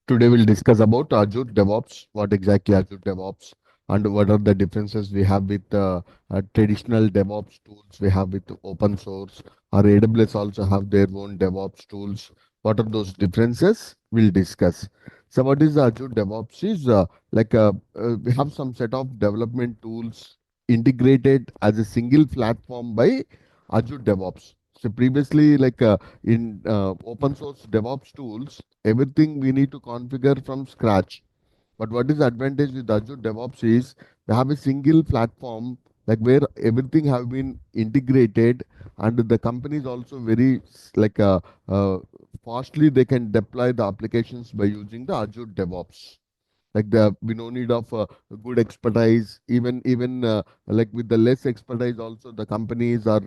Today we'll discuss about Azure DevOps, what exactly Azure DevOps, and what are the differences we have with traditional DevOps tools we have with open source, or AWS also have their own DevOps tools. What are those differences? We'll discuss. So what is Azure DevOps is we have some set of development tools integrated as a single platform by Azure DevOps. So previously, in open source DevOps tools, everything we need to configure from scratch. But what is the advantage with Azure DevOps is we have a single platform like where everything have been integrated, and the company is also very uh, fastly they can deploy the applications by using the Azure DevOps. Like the we no need of good expertise, even like with the less expertise also the companies or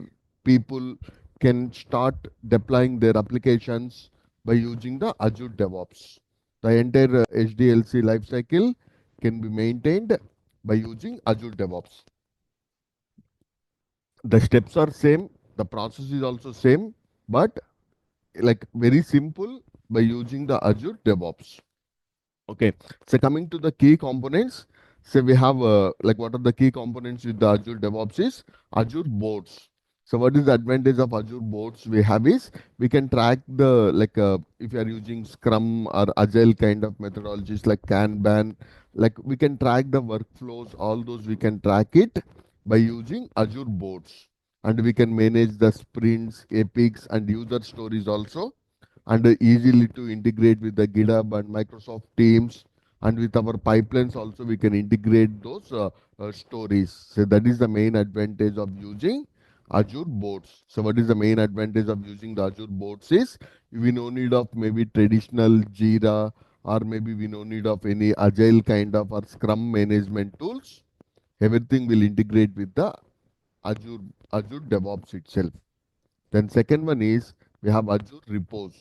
people can start deploying their applications by using the Azure DevOps. The entire HDLC lifecycle can be maintained by using Azure DevOps. The steps are same, the process is also same, but like very simple by using the Azure DevOps. Okay, so coming to the key components, so we have like what are the key components with the Azure DevOps is Azure boards. So what is the advantage of Azure boards we have is we can track the if you are using Scrum or Agile kind of methodologies like Kanban, like we can track the workflows, all those we can track it by using Azure boards, and we can manage the sprints, epics, and user stories also, and easily to integrate with the GitHub and Microsoft Teams, and with our pipelines also we can integrate those stories. So that is the main advantage of using Azure boards. So what is the main advantage of using the Azure boards is we no need of maybe traditional Jira, or maybe we no need of any agile kind of or Scrum management tools. Everything will integrate with the Azure Azure DevOps itself. Then second one is we have Azure Repos.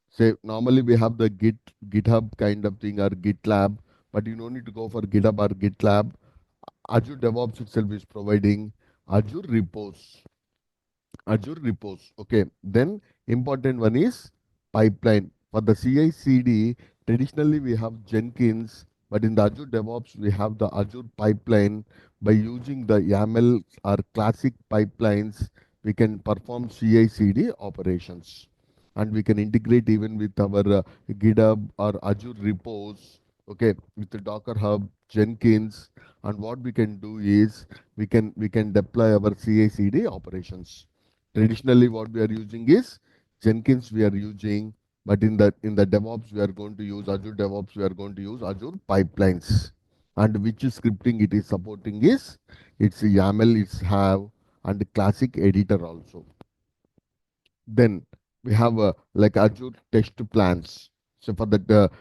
Say normally we have the GitHub kind of thing or GitLab, but you don't need to go for GitHub or GitLab. Azure DevOps itself is providing Azure Repos. Azure Repos. Okay. Then important one is pipeline. For the CI/CD, traditionally we have Jenkins, but in the Azure DevOps we have the Azure pipeline. By using the YAML or classic pipelines, we can perform CI/CD operations, and we can integrate even with our GitHub or Azure Repos. Okay, with the Docker Hub, Jenkins, and what we can do is we can deploy our CI/CD operations. Traditionally, what we are using is Jenkins we are using, but in the DevOps we are going to use Azure DevOps. We are going to use Azure pipelines, and which scripting it is supporting is it's YAML, it's have, and classic editor also. Then we have like Azure test plans. So for that,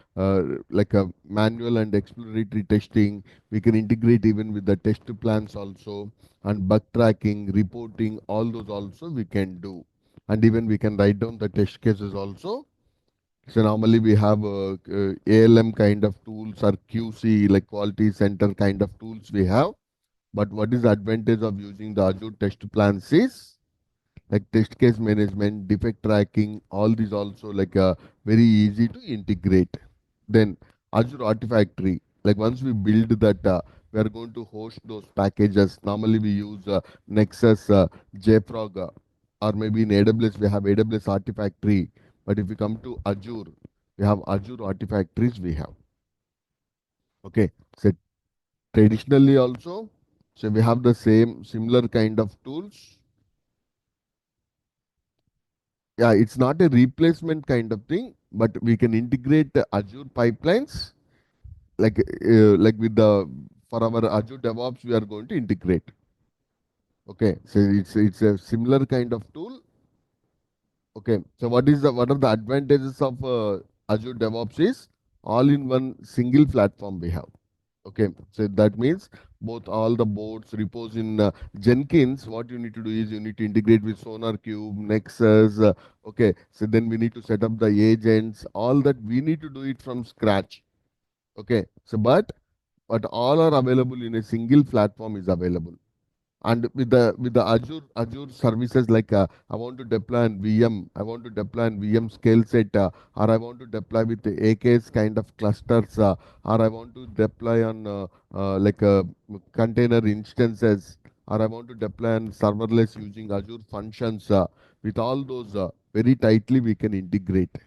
like a manual and exploratory testing, we can integrate even with the test plans also, and bug tracking, reporting, all those also we can do. And even we can write down the test cases also. So normally we have ALM kind of tools or QC, like quality center kind of tools we have. But what is the advantage of using the Azure test plans is like test case management, defect tracking, all these also very easy to integrate. Then Azure Artifactory, like once we build that, we are going to host those packages. Normally we use Nexus, JFrog, or maybe in AWS we have AWS Artifactory. But if we come to Azure, we have Azure Artifactories we have. Okay, so traditionally also, so we have the same similar kind of tools. Yeah, it's not a replacement kind of thing, but we can integrate the Azure pipelines like with the for our Azure DevOps we are going to integrate. Okay, so it's a similar kind of tool. Okay, so what are the advantages of Azure DevOps is all in one single platform we have. Okay, so that means both all the boards, repos in Jenkins, what you need to do is you need to integrate with SonarQube, Nexus. Okay, so then we need to set up the agents, all that we need to do it from scratch. Okay, so but all are available in a single platform is available. And with the Azure services, like I want to deploy an VM, I want to deploy an VM scale set, or I want to deploy with the AKS kind of clusters, or I want to deploy on like container instances, or I want to deploy on serverless using Azure functions. With all those, very tightly we can integrate.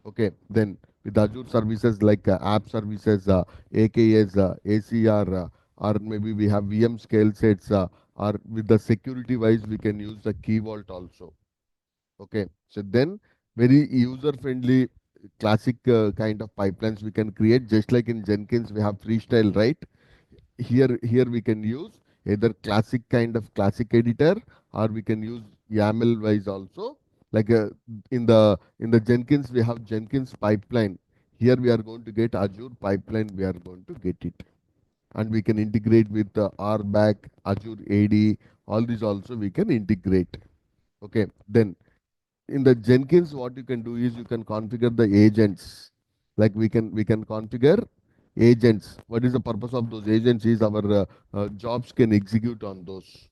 Okay, then with Azure services like app services, AKS, ACR, or maybe we have VM scale sets, or with the security wise, we can use the key vault also. Okay, so then very user friendly classic kind of pipelines we can create, just like in Jenkins we have freestyle, right? Here we can use either classic kind of classic editor, or we can use YAML wise also. Like in the Jenkins we have Jenkins pipeline. Here we are going to get Azure pipeline, we are going to get it, and we can integrate with the RBAC, Azure AD, all these also we can integrate. Okay, then in the Jenkins, what you can do is you can configure the agents. Like we can configure agents. What is the purpose of those agents? Is our jobs can execute on those.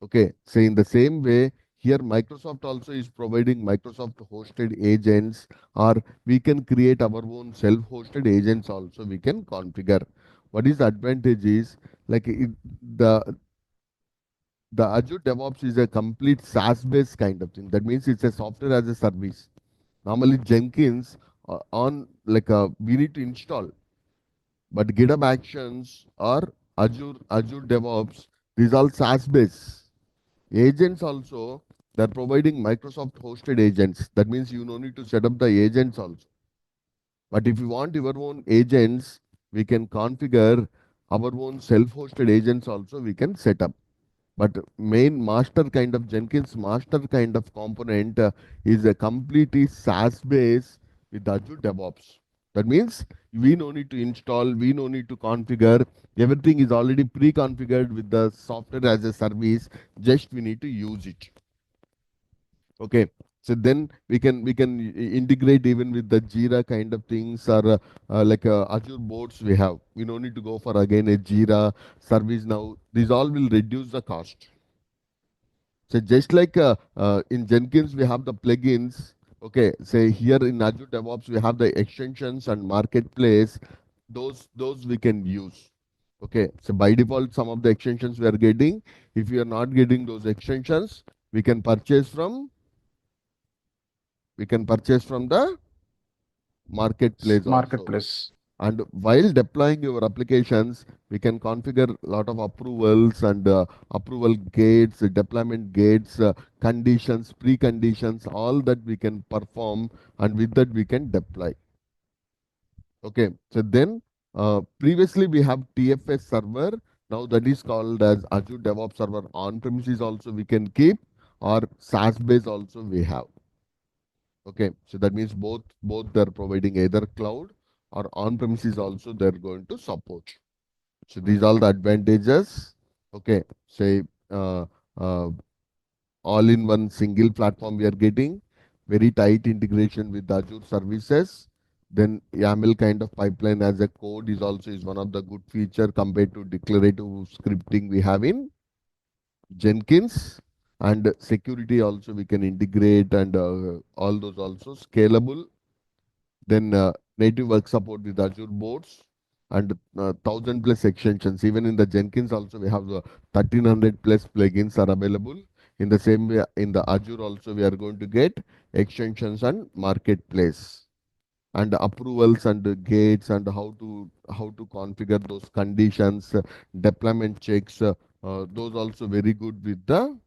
Okay. So in the same way, here Microsoft also is providing Microsoft hosted agents, or we can create our own self-hosted agents also. We can configure. What is the advantage is, like the the Azure DevOps is a complete SaaS-based kind of thing. That means it's a software as a service. Normally Jenkins on like we need to install, but GitHub Actions or Azure DevOps, these all SaaS based. Agents also, they're providing Microsoft hosted agents. That means you no need to set up the agents also. But if you want your own agents, we can configure our own self-hosted agents also, we can set up. But main master kind of Jenkins master kind of component is a completely SaaS base with Azure DevOps. That means we no need to install, we no need to configure. Everything is already pre-configured with the software as a service. Just we need to use it. Okay. So then we can integrate even with the Jira kind of things, or like Azure boards we have. We no need to go for again a Jira service now. These all will reduce the cost. So just like in Jenkins, we have the plugins. Okay, say here in Azure DevOps, we have the extensions and marketplace. Those we can use. Okay, so by default, some of the extensions we are getting. If you are not getting those extensions, we can purchase from the marketplace also. Marketplace. And while deploying your applications, we can configure a lot of approvals and approval gates, deployment gates, conditions, preconditions, all that we can perform, and with that we can deploy. Okay, so then previously we have TFS server. Now that is called as Azure DevOps server. On premises also we can keep, or SaaS base also we have. Okay, so that means both they're providing either cloud or on premises also they're going to support. So these are the advantages. Okay, say uh, all in one single platform we are getting, very tight integration with Azure services. Then YAML kind of pipeline as a code is also is one of the good feature compared to declarative scripting we have in Jenkins. And security also we can integrate, and all those also scalable. Then native work support with Azure boards, and 1,000+ extensions. Even in the Jenkins also we have the 1,300+ plugins are available. In the same way in the Azure also we are going to get extensions and marketplace, and approvals and gates, and how to configure those conditions, deployment checks. Those also very good with the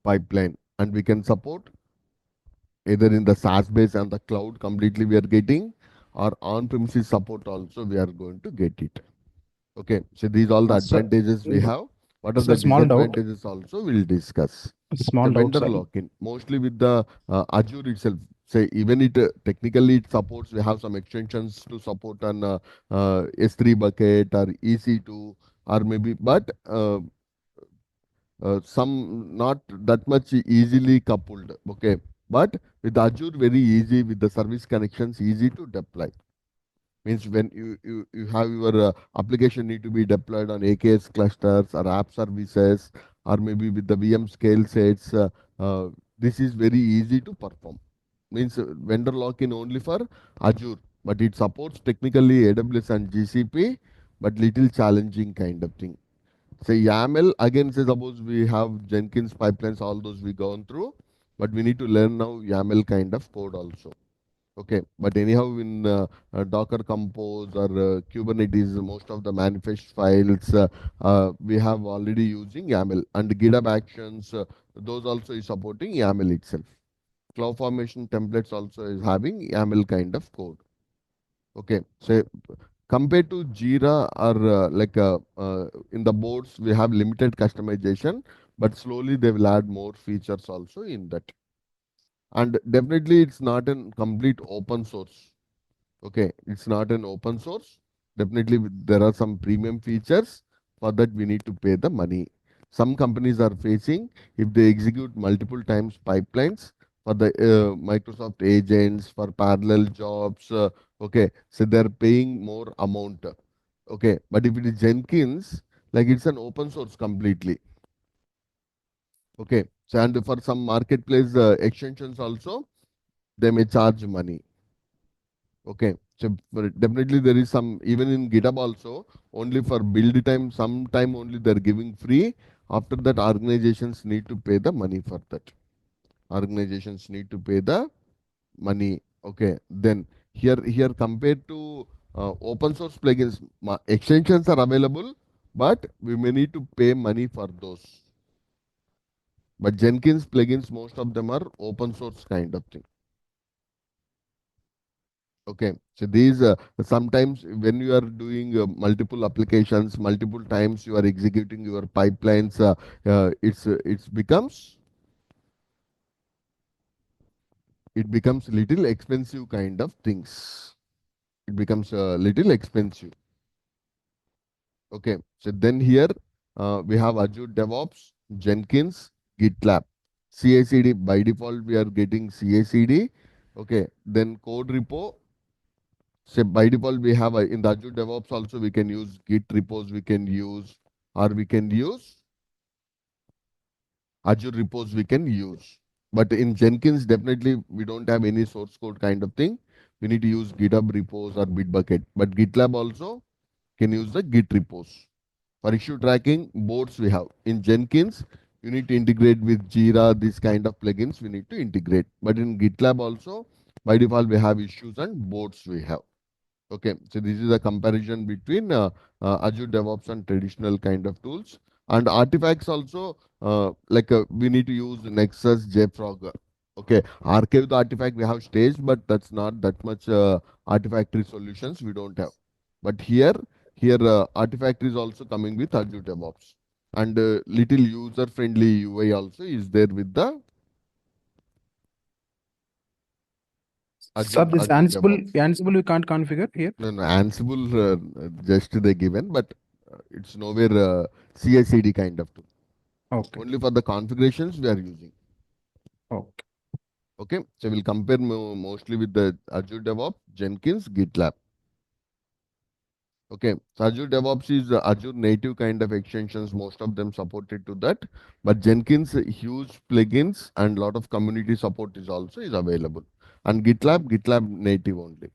pipeline, and we can support either in the SaaS base and the cloud completely we are getting, or on-premises support also we are going to get it. Okay, so these all the So, advantages we have. What are so the small doubt. disadvantages also we'll discuss. Small The doubt, vendor sir. lock-in, mostly with the Azure itself. Say even it technically it supports, we have some extensions to support on S3 bucket or EC2, or maybe, but some not that much easily coupled. Okay, but with Azure very easy, with the service connections easy to deploy. Means when you have your application need to be deployed on AKS clusters or app services or maybe with the VM scale sets, uh, this is very easy to perform. Means vendor lock-in only for Azure, but it supports technically AWS and GCP, but little challenging kind of thing. Say YAML again, say suppose we have Jenkins pipelines, all those we gone through, but we need to learn now YAML kind of code also. Okay, but anyhow, in Docker Compose or Kubernetes, most of the manifest files we have already using YAML, and GitHub Actions, those also is supporting YAML itself. CloudFormation templates also is having YAML kind of code. Okay, so compared to Jira or in the boards, we have limited customization, but slowly they will add more features also in that. And definitely, it's not a complete open source. Okay, it's not an open source. Definitely, there are some premium features. For that, we need to pay the money. Some companies are facing if they execute multiple times pipelines for the Microsoft agents for parallel jobs. Okay, so they're paying more amount. Okay, but if it is Jenkins, like it's an open source completely. Okay, so and for some marketplace extensions also, they may charge money. Okay, so definitely there is some even in GitHub also only for build time. Sometime only they're giving free. After that, organizations need to pay the money for that. Organizations need to pay the money. Okay, then here compared to open source plugins, extensions are available, but we may need to pay money for those. But Jenkins plugins, most of them are open source kind of thing. Okay, so these sometimes when you are doing multiple applications, multiple times you are executing your pipelines, it's becomes little expensive kind of things. It becomes a little expensive. Okay, so then here we have Azure DevOps, Jenkins, GitLab, CI/CD. By default we are getting CI/CD. Okay, then code repo. So by default, we have in the Azure DevOps also we can use Git repos, we can use, or we can use Azure repos we can use. But in Jenkins, definitely we don't have any source code kind of thing. We need to use GitHub repos or Bitbucket. But GitLab also can use the Git repos. For issue tracking, boards we have. In Jenkins, you need to integrate with Jira, this kind of plugins we need to integrate. But in GitLab also, by default, we have issues and boards we have. Okay, so this is a comparison between Azure DevOps and traditional kind of tools. And artifacts also, we need to use Nexus, JFrog. Okay, archive the artifact we have staged, but that's not that much artifactory solutions we don't have. But here artifact is also coming with Azure DevOps. And little user-friendly UI also is there with the Sir, this Azure DevOps. Ansible we can't configure here. No, no, Ansible just they given, but it's nowhere CI/CD kind of tool. Okay. Only for the configurations we are using. Okay. Okay, so we'll compare mostly with the Azure DevOps, Jenkins, GitLab. Okay, so Azure DevOps is Azure native kind of extensions. Most of them supported to that, but Jenkins huge plugins and lot of community support is also is available. And GitLab native only.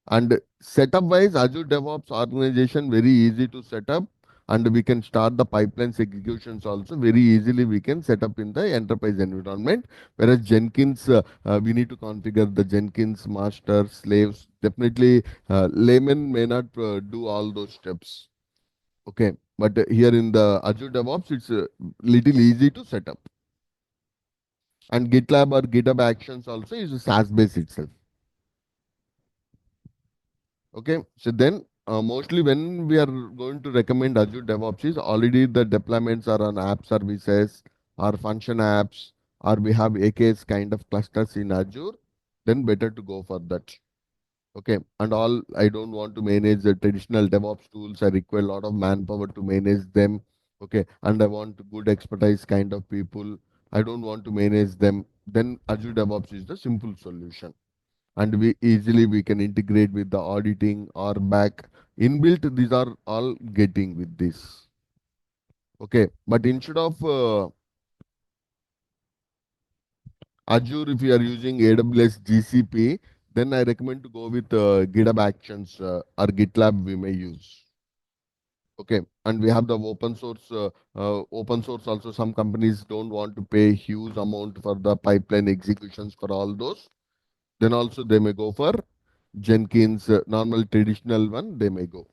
And setup wise, Azure DevOps organization very easy to set up, and we can start the pipelines executions also very easily. We can set up in the enterprise environment. Whereas Jenkins, we need to configure the Jenkins master slaves. Definitely, layman may not do all those steps. Okay, but here in the Azure DevOps, it's little easy to set up. And GitLab or GitHub Actions also is a SaaS base itself. Okay, so then mostly when we are going to recommend Azure DevOps is already the deployments are on app services or function apps or we have AKS kind of clusters in Azure, then better to go for that. Okay, and all I don't want to manage the traditional DevOps tools. I require a lot of manpower to manage them. Okay, and I want good expertise kind of people. I don't want to manage them. Then Azure DevOps is the simple solution. and we can integrate with the auditing or back inbuilt. These are all getting with this. Okay, but instead of Azure, if you are using AWS GCP, then I recommend to go with GitHub Actions or GitLab we may use. Okay, and we have the open source also. Some companies don't want to pay huge amount for the pipeline executions for all those. Then also they may go for Jenkins, normal traditional one, they may go.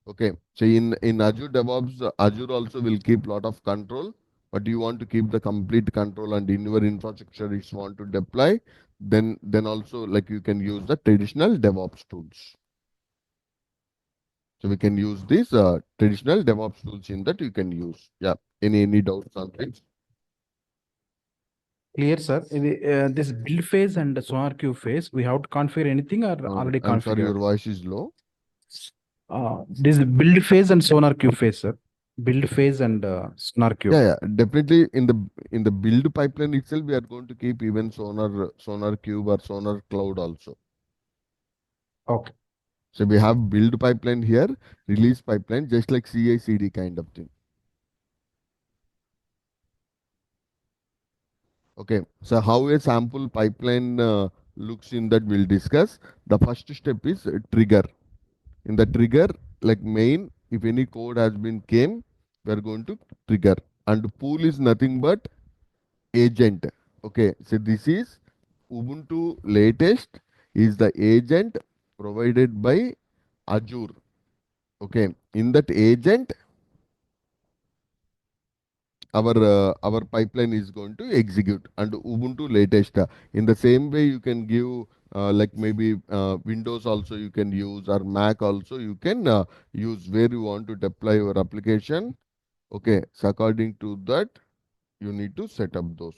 Okay, so in Azure DevOps, Azure also will keep lot of control, but you want to keep the complete control and in your infrastructure, if you want to deploy, then also like you can use the traditional DevOps tools. So we can use these traditional DevOps tools in that you can use. Yeah. Any doubts on this? Clear, sir. This build phase and the sonar queue phase, we have to configure anything or already I'm sorry, your configured? voice is low. This build phase and sonar queue phase, sir. Build phase and sonar queue. Yeah, yeah, definitely in the build pipeline itself, we are going to keep even Sonar Cube or Sonar Cloud also. Okay. So we have build pipeline here, release pipeline, just like CI/CD kind of thing. Okay. So how a sample pipeline looks in that we'll discuss. The first step is trigger. In the trigger, like main, if any code has been came, we are going to trigger. And pool is nothing but agent. Okay. So this is Ubuntu latest is the agent provided by Azure. Okay. In that agent, our pipeline is going to execute and Ubuntu latest. In the same way, you can give like maybe Windows also you can use or Mac also you can use where you want to deploy your application. Okay, so according to that, you need to set up those.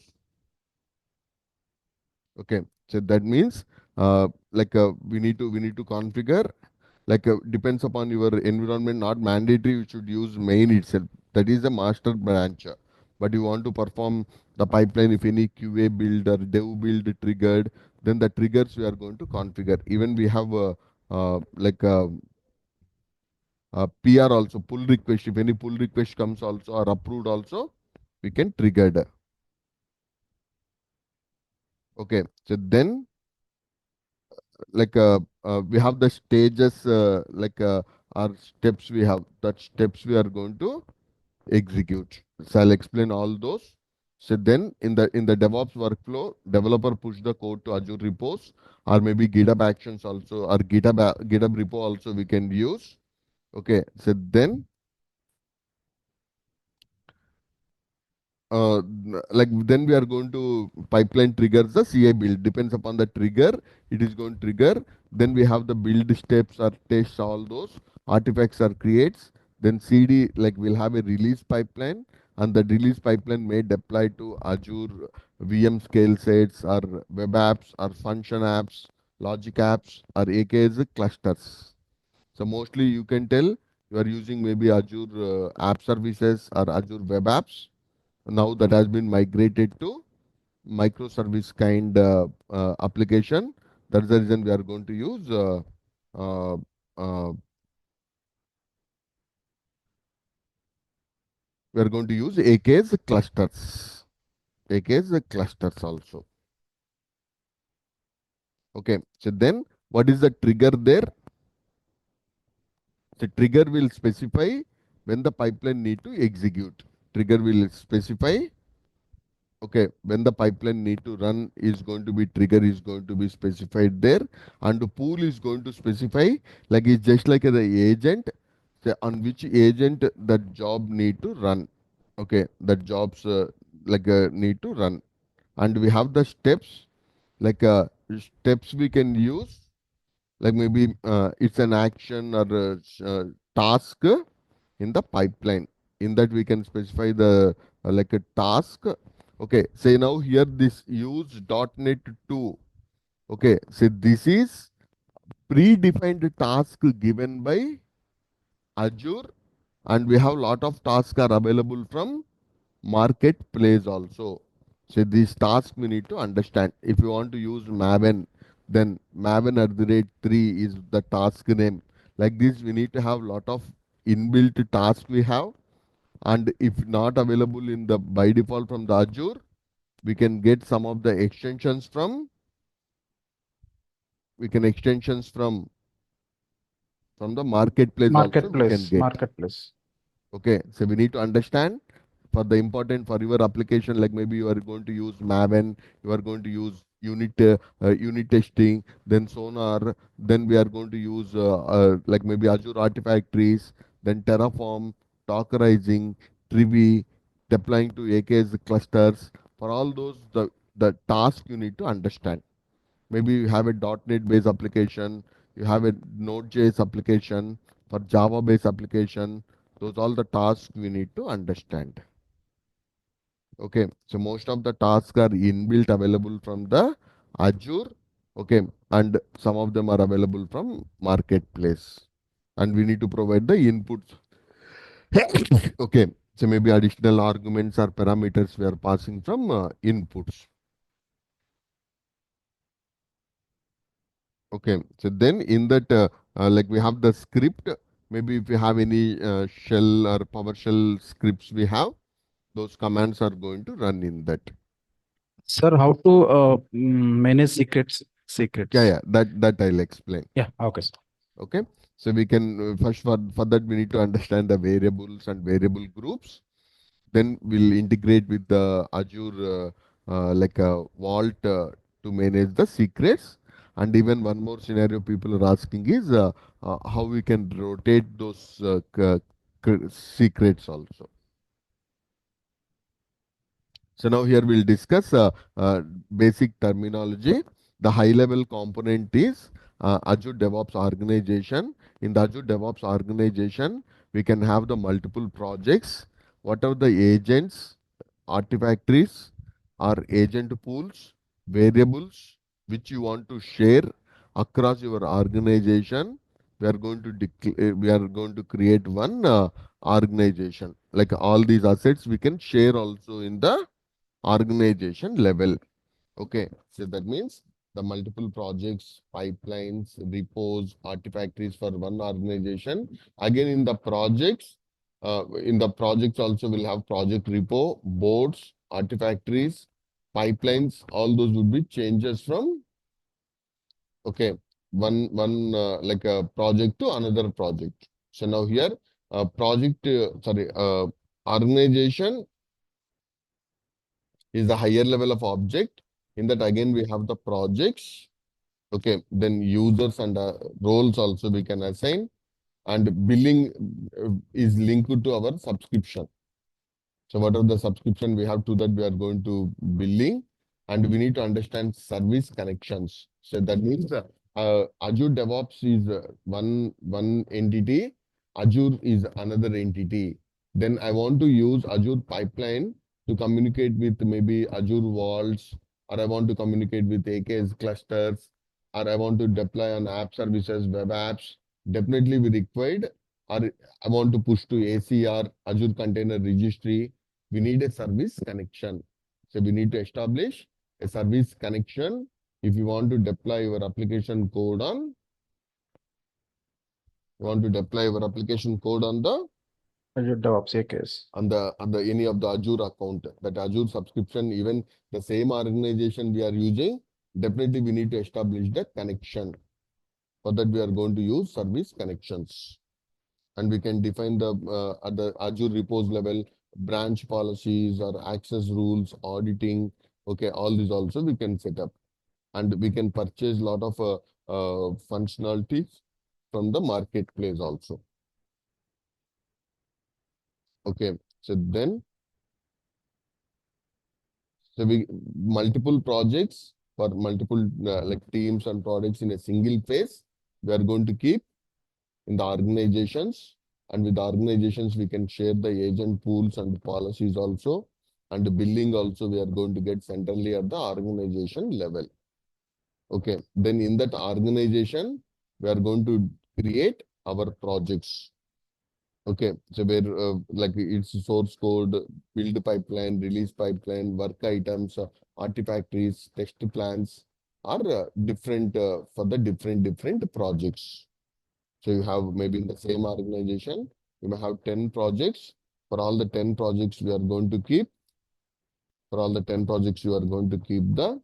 Okay, so that means we need to configure, like depends upon your environment, not mandatory you should use main itself, that is a master branch. But you want to perform the pipeline, if any QA build or dev build triggered, then the triggers we are going to configure. Even we have like PR also, pull request, if any pull request comes also or approved also, we can trigger the. Okay, so then we have the stages, our steps, we have that steps we are going to execute. So I'll explain all those. So then in the DevOps workflow, developer push the code to Azure Repos or maybe GitHub Actions also or GitHub Repo also we can use. Okay, so then we are going to pipeline triggers the CI build. Depends upon the trigger, it is going to trigger. Then we have the build steps or tests, all those artifacts or creates. Then CD, like we'll have a release pipeline, and the release pipeline may deploy to Azure VM scale sets or web apps or function apps, logic apps or AKS clusters. So mostly you can tell you are using maybe Azure app services or Azure web apps. Now that has been migrated to microservice kind application. That's the reason we are going to use uh, uh, AKS clusters. AKS clusters also. Okay. So then what is the trigger there? The trigger will specify when the pipeline need to execute. Trigger will specify, okay, when the pipeline need to run is going to be, trigger is going to be specified there, and the pool is going to specify, like it's just like the agent, say on which agent that job need to run. Okay, that jobs need to run, and we have the steps, like steps we can use, like maybe it's an action or a task in the pipeline. In that we can specify the like a task. Okay, say now here this use .NET 2. Okay, so this is predefined task given by Azure, and we have lot of tasks are available from marketplace also. So these tasks we need to understand. If you want to use Maven, Then Maven @3 is the task name. Like this, we need to have lot of inbuilt tasks we have, and if not available in the by default from the Azure, we can get some of the extensions from we can extensions from the marketplace also we can get. Marketplace. Okay, so we need to understand for the important for your application, like maybe you are going to use Maven, you are going to use unit testing, then Sonar, then we are going to use like maybe Azure Artifactories, then Terraform, Dockerizing, Trivi, deploying to AKS clusters. For all those, the task you need to understand. Maybe you have a .NET based application, you have a Node.js application, for Java based application. Those all the tasks we need to understand. Okay, so most of the tasks are inbuilt available from the Azure. Okay, and some of them are available from marketplace, and we need to provide the inputs. Okay, so maybe additional arguments or parameters we are passing from inputs. Okay, so then in that, like we have the script, maybe if you have any shell or PowerShell scripts we have, those commands are going to run in that. Sir, how to manage secrets? Yeah, Secrets. yeah, that I'll explain. Yeah. Okay, sir. Okay, so we can first for that we need to understand the variables and variable groups. Then we'll integrate with the Azure like a vault to manage the secrets. And even one more scenario people are asking is how we can rotate those secrets also. So now here we'll discuss basic terminology. The high level component is Azure DevOps organization. In the Azure DevOps organization, we can have the multiple projects. What are the agents, artifactories, or agent pools, variables which you want to share across your organization? We are going to we are going to create one organization. Like all these assets, we can share also in the organization level. Okay, so that means the multiple projects, pipelines, repos, artifactories for one organization. Again, in the projects also will have project repo, boards, artifactories, pipelines. All those would be changes from okay one like a project to another project. So now here, organization is the higher level of object. In that again we have the projects. Okay, then users and roles also we can assign, and billing is linked to our subscription. So whatever the subscription we have, to that we are going to billing, and we need to understand service connections. So that means Azure DevOps is one entity, Azure is another entity. Then I want to use Azure pipeline to communicate with maybe Azure vaults, or I want to communicate with AKS clusters, or I want to deploy on app services, web apps. Definitely we required, or I want to push to ACR, Azure Container Registry. We need a service connection. So we need to establish a service connection if you want to deploy your application code on, you want to deploy your application code on the Azure DevOps AKS. on the any of the Azure account, that Azure subscription, even the same organization we are using, definitely we need to establish the connection. For that we are going to use service connections. And we can define the at the Azure repos level branch policies or access rules, auditing. Okay, all these also we can set up, and we can purchase lot of functionalities from the marketplace also. Okay, so then we multiple projects for multiple like teams and products in a single phase. We are going to keep in the organizations, and with the organizations we can share the agent pools and policies also, and the billing also we are going to get centrally at the organization level. Okay, then in that organization we are going to create our projects. Okay, so where like it's source code, build pipeline, release pipeline, work items, artifactories, test plans, are different for the different projects. So you have maybe in the same organization, you may have 10 projects. For all the 10 projects, we are going to keep, for all the 10 projects, you are going to keep the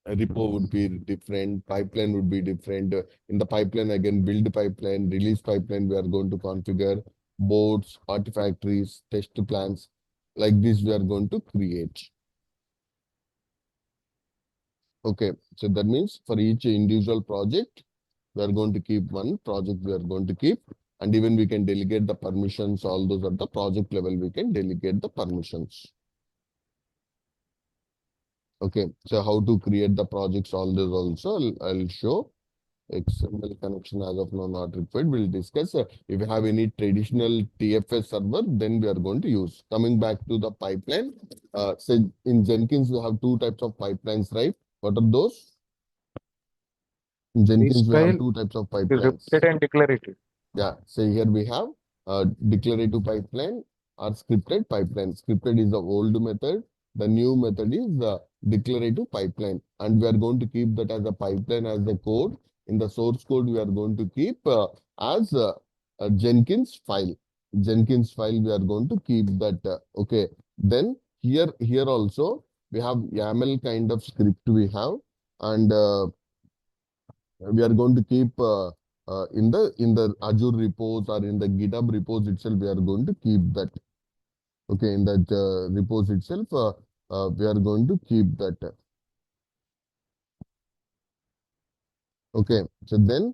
repo would be different, pipeline would be different. In the pipeline, again, build pipeline, release pipeline, we are going to configure boards, artifactories, test plans. Like this, we are going to create. Okay, so that means for each individual project, we are going to keep one project we are going to keep, and even we can delegate the permissions, all those at the project level, we can delegate the permissions. Okay, so how to create the projects, all this also I'll show. XML connection as of now not required. We'll discuss if you have any traditional TFS server, then we are going to use. Coming back to the pipeline, say in Jenkins, we have two types of pipelines, right? What are those? In Jenkins, we have Freestyle two types of Is pipelines. repeated and declarative. Yeah, so here we have declarative pipeline or scripted pipeline. Scripted is the old method. The new method is the declarative pipeline. And we are going to keep that as a pipeline as the code. In the source code, we are going to keep as a Jenkins file. Jenkins file, we are going to keep that. Okay. Then here also, we have YAML kind of script we have. And we are going to keep in the Azure repos or in the GitHub repos itself. We are going to keep that. Okay, in that repos itself, we are going to keep that. Okay, so then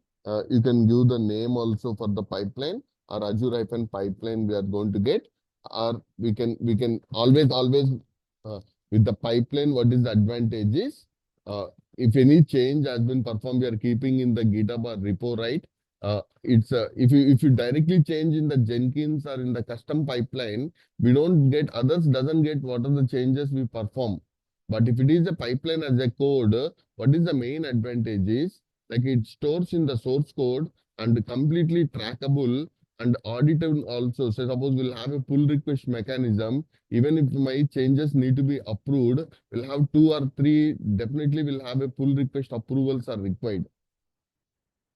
you can give the name also for the pipeline or Azure-pipeline we are going to get, or we can always with the pipeline. What is the advantage is if any change has been performed, we are keeping in the GitHub or repo, right? It's if you directly change in the Jenkins or in the custom pipeline, we don't get others doesn't get what are the changes we perform. But if it is a pipeline as a code, what is the main advantage is like it stores in the source code and completely trackable and auditable also. So suppose we'll have a pull request mechanism. Even if my changes need to be approved, we'll have two or three, definitely we'll have a pull request approvals are required.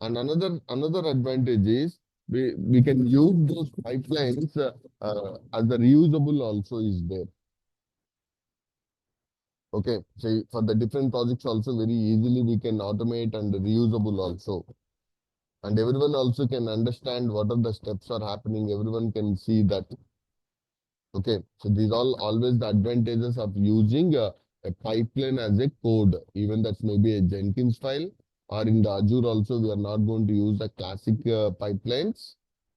And another advantage is we can use those pipelines as the reusable also is there. Okay, so for the different projects also very easily we can automate and reusable also. And everyone also can understand what are the steps are happening. Everyone can see that. Okay, so these all always the advantages of using a pipeline as a code. Even that's maybe a Jenkins file, or in the Azure also we are not going to use the classic pipelines.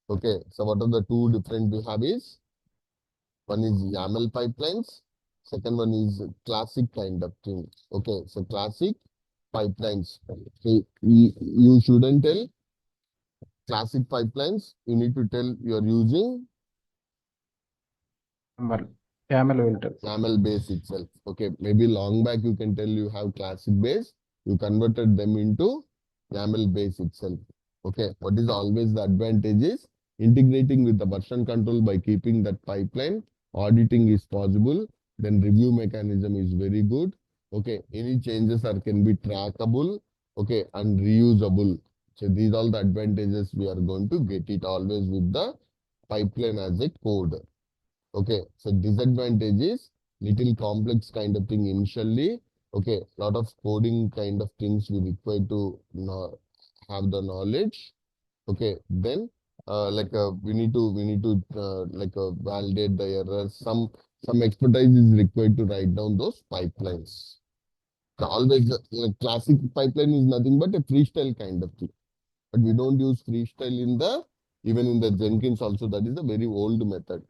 Okay, so what are the two different we have is one is YAML pipelines, second one is classic kind of thing. Okay, so classic pipelines. So you shouldn't tell classic pipelines, you need to tell you're using YAML. YAML will tell. YAML base itself. Okay, maybe long back you can tell you have classic base, you converted them into YAML base itself. Okay, what is always the advantage is integrating with the version control by keeping that pipeline, auditing is possible, then review mechanism is very good. Okay, any changes are can be trackable, okay, and reusable. So these are the advantages we are going to get it always with the pipeline as a code. Okay, so disadvantage is little complex kind of thing initially. Okay, lot of coding kind of things we require to have the knowledge. Okay, then we need to validate the errors. Some expertise is required to write down those pipelines. So always classic pipeline is nothing but a freestyle kind of thing. But we don't use freestyle in the even in the Jenkins also. That is a very old method.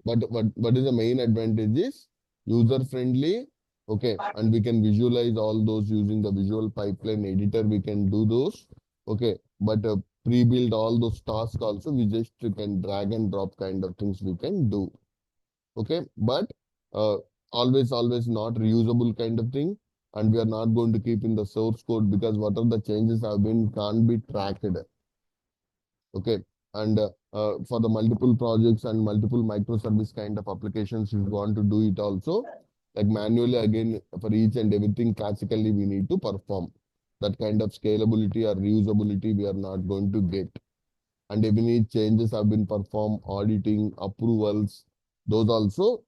But what is the main advantage is user friendly. Okay, and we can visualize all those using the visual pipeline editor. We can do those. Okay, but pre-build all those tasks also. We just can drag and drop kind of things we can do. Okay, but uh, always not reusable kind of thing. And we are not going to keep in the source code because what are the changes have been can't be tracked. Okay, and for the multiple projects and multiple microservice kind of applications, if you want to do it also, like manually again for each and everything classically we need to perform. That kind of scalability or reusability we are not going to get. And if any changes have been performed, auditing, approvals, those also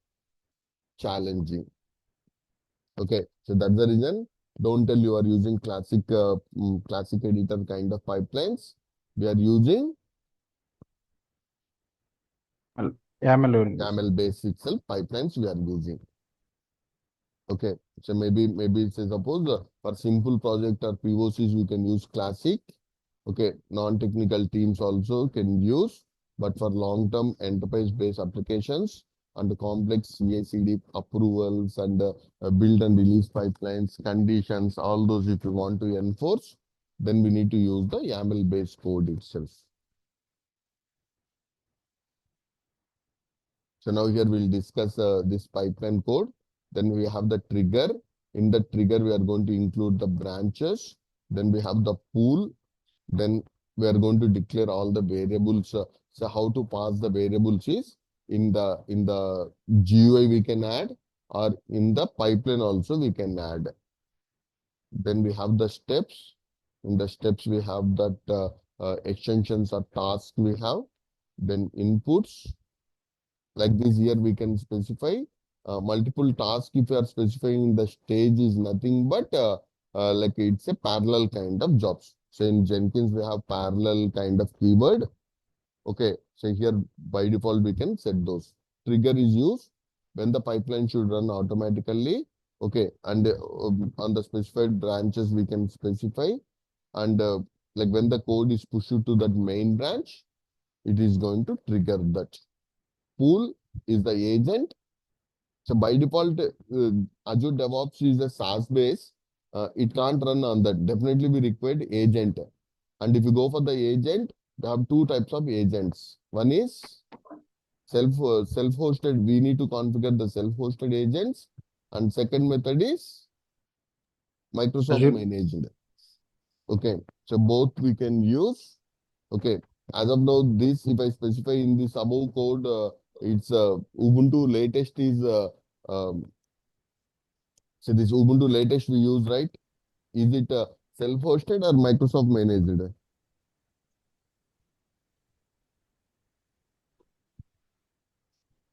challenging. Okay, so that's the reason. Don't tell you are using classic editor kind of pipelines. We are using Well, YAML only. YAML based itself pipelines we are using. Okay, so maybe say suppose for simple project or POCs we can use classic. Okay, non-technical teams also can use, but for long-term enterprise-based applications and the complex CI/CD approvals and build and release pipelines, conditions, all those if you want to enforce, then we need to use the YAML-based code itself. So now here we'll discuss this pipeline code. Then we have the trigger. In the trigger, we are going to include the branches. Then we have the pool. Then we are going to declare all the variables. So how to pass the variables is in the GUI we can add, or in the pipeline also we can add. Then we have the steps. In the steps we have that extensions or tasks we have. Then inputs. Like this here we can specify multiple tasks. If you are specifying the stage is nothing but like it's a parallel kind of jobs. So in Jenkins we have parallel kind of keyword. Okay, so here by default we can set those. Trigger is used when the pipeline should run automatically. Okay, and on the specified branches we can specify, and like when the code is pushed to that main branch, it is going to trigger that. Pool is the agent. So by default, Azure DevOps is a SaaS base. It can't run on that. Definitely we required agent. And if you go for the agent, we have two types of agents. One is self-hosted. We need to configure the self-hosted agents. And second method is Microsoft Azure. managed. Okay. So both we can use. Okay. As of now, this, if I specify in this above code, it's Ubuntu latest is, so this Ubuntu latest we use, right? Is it self-hosted or Microsoft managed?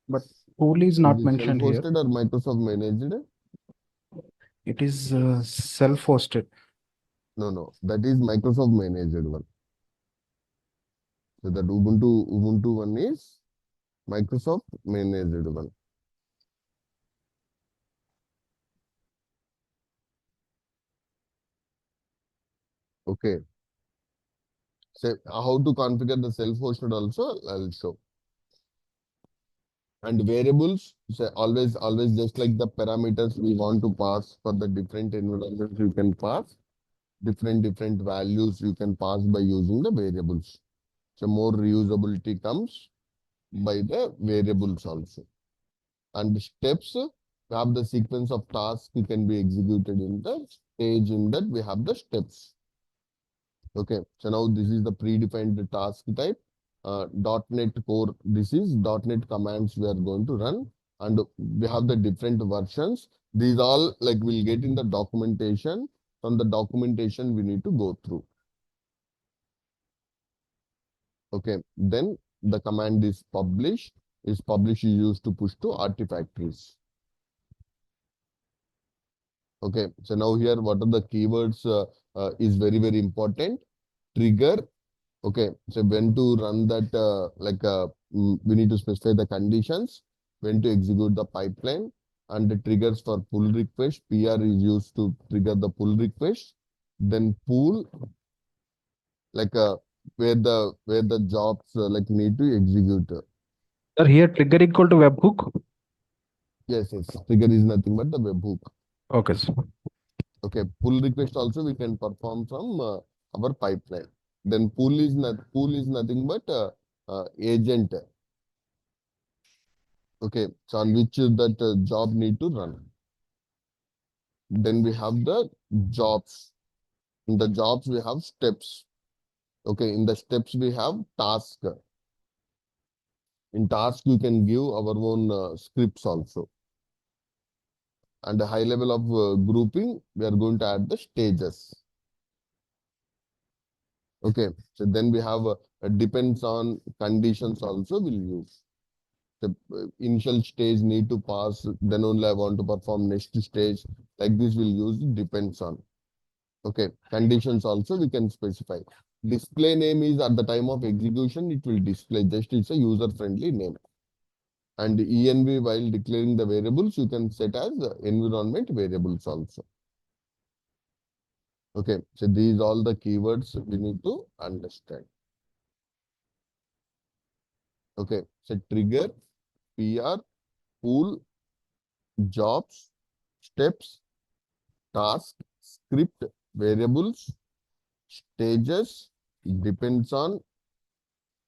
But pool is Is not it mentioned here. self-hosted or Microsoft managed? It is self-hosted. No. That is Microsoft managed one. So that Ubuntu one is Microsoft managed one. Okay. So how to configure the self-hosted also, I'll show. And variables, so always just like the parameters we want to pass for the different environments, you can pass different values you can pass by using the variables. So more reusability comes by the variables also. And the steps, we have the sequence of tasks can be executed in the stage. In that we have the steps. Okay, so now this is the predefined task type. .NET Core, this is .NET commands we are going to run, and we have the different versions. These all like we'll get in the documentation. From the documentation we need to go through. Okay, then the command is publish. Is publish is used to push to artifactories. Okay, so now here what are the keywords is very important. Trigger. Okay, so when to run that, we need to specify the conditions, when to execute the pipeline, and the triggers for pull request. PR is used to trigger the pull request. Then pool, like where the jobs like need to execute. Sir, here trigger equal to webhook. Yes, trigger is nothing but the webhook. Okay, sir. Okay, pull request also we can perform from our pipeline. Then pool is nothing but agent. Okay, so on which that job need to run. Then we have the jobs. In the jobs we have steps. Okay, in the steps we have task. In task you can give our own scripts also. and a high level of grouping, we are going to add the stages. Okay, so then we have depends on conditions also will use. The initial stage need to pass, then only I want to perform next stage. Like this will use depends on. Okay, conditions also we can specify. Display name is at the time of execution, it will display, just it's a user-friendly name. And env while declaring the variables, you can set as environment variables also. Okay, so these all the keywords we need to understand. Okay, so trigger, PR, pool, jobs, steps, task, script, variables, stages, depends on,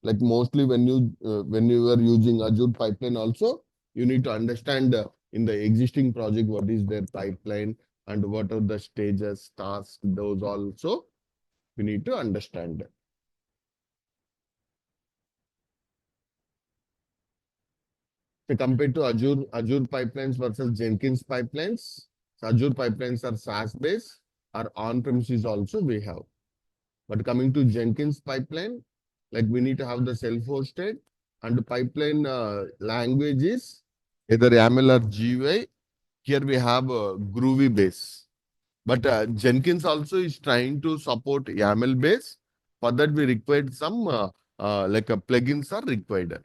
like mostly when you are using Azure pipeline also, you need to understand in the existing project what is their pipeline and what are the stages, tasks, those also we need to understand. So compared to Azure pipelines versus Jenkins pipelines, Azure pipelines are SaaS based, or on-premises also we have. But coming to Jenkins pipeline, like we need to have the self-hosted, and the pipeline languages, either YAML or GUI. Here we have a Groovy base. But Jenkins also is trying to support YAML base. For that, we required some like plugins are required.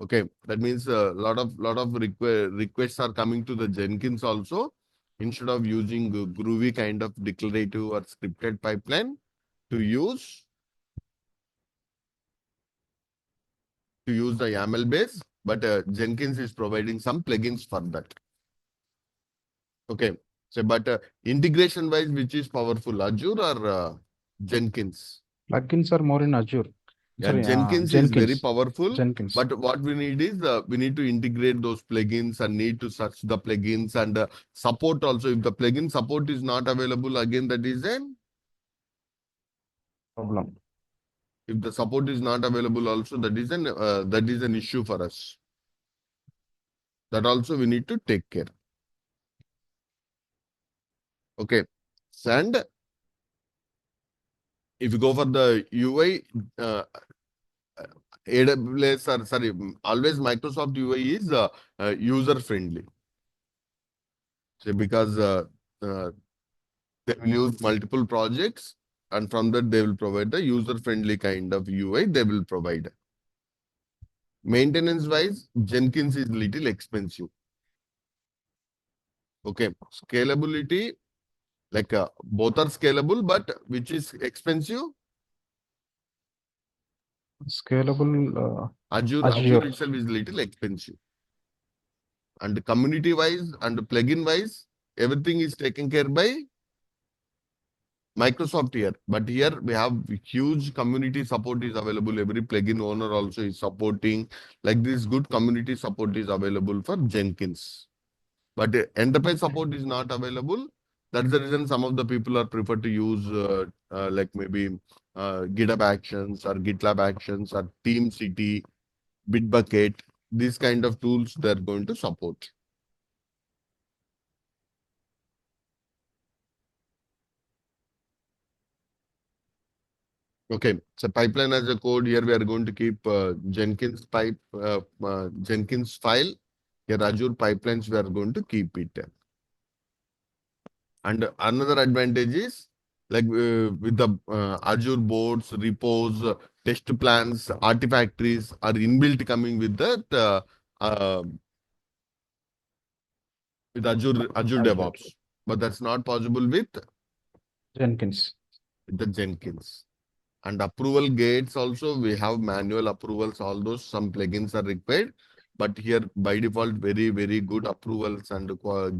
Okay, that means a lot of requests are coming to the Jenkins also. Instead of using Groovy kind of declarative or scripted pipeline, to use the YAML base, but Jenkins is providing some plugins for that. Okay, so but integration wise, which is powerful, Azure or Jenkins? Plugins are more in Azure. Yeah, Sorry, Jenkins is very Jenkins. powerful, Jenkins. but what we need is we need to integrate those plugins and need to search the plugins and support also. If the plugin support is not available, again that is an Problem. if the support is not available, also that is an issue for us. That also we need to take care. Okay, and if you go for the UI, AWS or sorry, always Microsoft UI is user friendly. So because they will use multiple projects, and from that they will provide the user friendly kind of UI they will provide. Maintenance wise, Jenkins is little expensive. Okay, scalability, like both are scalable, but which is expensive? Scalable. Azure Azure. itself is little expensive. And community wise and plugin wise, everything is taken care by Microsoft here. But here we have huge community support is available. Every plugin owner also is supporting. Like this, good community support is available for Jenkins. But enterprise support is not available. That's the reason some of the people are prefer to use like maybe GitHub Actions or GitLab Actions or TeamCity, Bitbucket. These kind of tools they're going to support. Okay, so pipeline as a code here we are going to keep Jenkins file. Here Azure pipelines we are going to keep it. And another advantage is like with the Azure boards, repos, test plans, artifactories are inbuilt coming with that with Azure DevOps, but that's not possible with Jenkins. the Jenkins. And approval gates also, we have manual approvals, all those, some plugins are required. But here by default, very, very good approvals and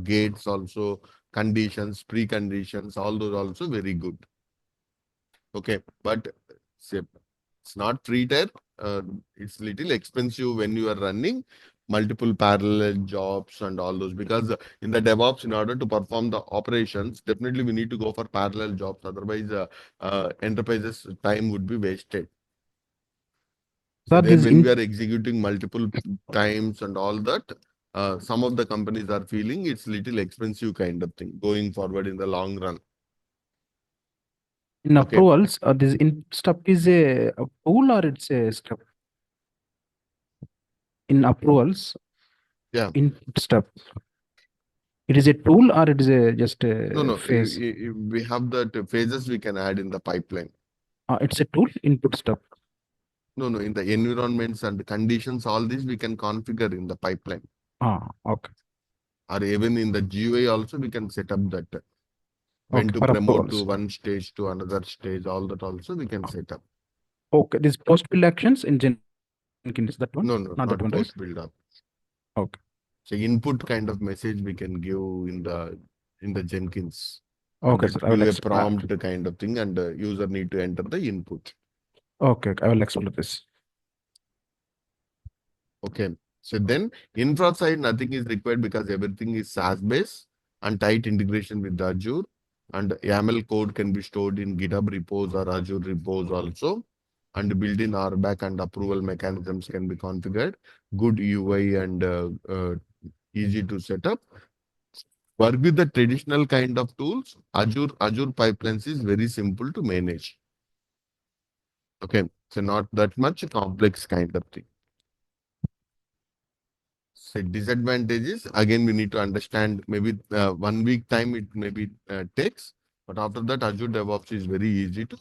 gates also, conditions, preconditions, all those also very good. Okay, but say, it's not free tier. It's little expensive when you are running multiple parallel jobs and all those, because in the DevOps, in order to perform the operations, definitely we need to go for parallel jobs. Otherwise, enterprises' time would be wasted. So Sir, there, this when we in are executing multiple times and all that, some of the companies are feeling it's little expensive kind of thing going forward in the long run. In Okay. approvals, this input step is a tool or it's a step? In approvals, Yeah. input step. It is a tool or it is a just No, a no. phase? We have the phases we can add in the pipeline. It's a tool, input step. No, no. In the environments and conditions, all this we can configure in the pipeline. Okay. Or even in the GUI also we can set up that. When Okay, to for promote to approvals. one stage to another stage, all that also we can set up. Okay, this post build actions in Jenkins, that one? No, no, Not that not one, right? post build up. Okay. So input kind of message we can give in the Jenkins, and Okay, it sir. I will give a explain. prompt kind of thing, and the user need to enter the input. Okay, I will explore this. Okay. So then infra side, nothing is required because everything is SaaS based and tight integration with Azure. And YAML code can be stored in GitHub repos or Azure repos also. And built-in RBAC and approval mechanisms can be configured. Good UI and easy to set up. Work with the traditional kind of tools. Azure pipelines is very simple to manage. Okay. So not that much complex kind of thing. So disadvantages, again, we need to understand maybe 1 week time it maybe takes, but after that, Azure DevOps is very easy to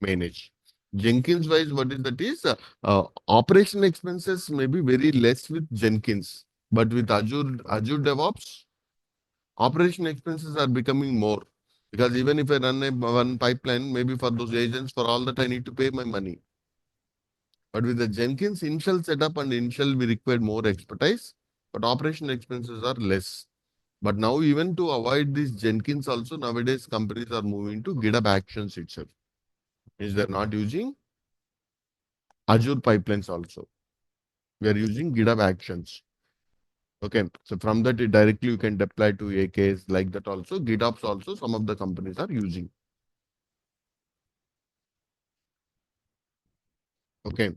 manage. Jenkins wise, what is that is operation expenses may be very less with Jenkins, but with Azure DevOps, operation expenses are becoming more because even if I run one pipeline, maybe for those agents, for all that I need to pay my money. But with the Jenkins initial setup and initial, we require more expertise, but operation expenses are less. But now, even to avoid this Jenkins, also nowadays companies are moving to GitHub Actions itself. Is they're not using Azure pipelines also. We are using GitHub Actions. Okay, so from that directly you can deploy to AKs like that also. GitOps also some of the companies are using. Okay.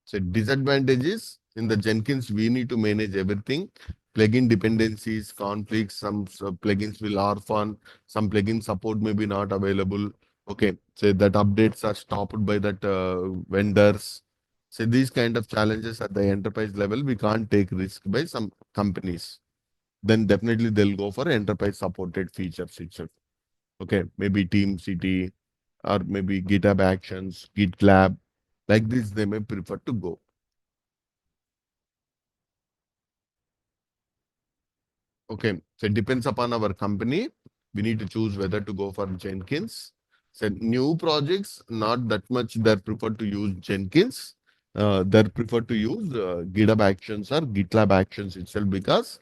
So disadvantages in the Jenkins, we need to manage everything. Plugin dependencies, conflicts, some plugins will orphan, some plugin support may be not available. Okay. So that updates are stopped by that vendors. So these kind of challenges at the enterprise level, we can't take risk by some companies. Then definitely they'll go for enterprise supported features itself. Okay. Maybe Team City or maybe GitHub Actions, GitLab. Like this, they may prefer to go. Okay, so it depends upon our company. We need to choose whether to go for Jenkins. So new projects, not that much they're preferred to use Jenkins. They're preferred to use GitHub Actions or GitLab Actions itself because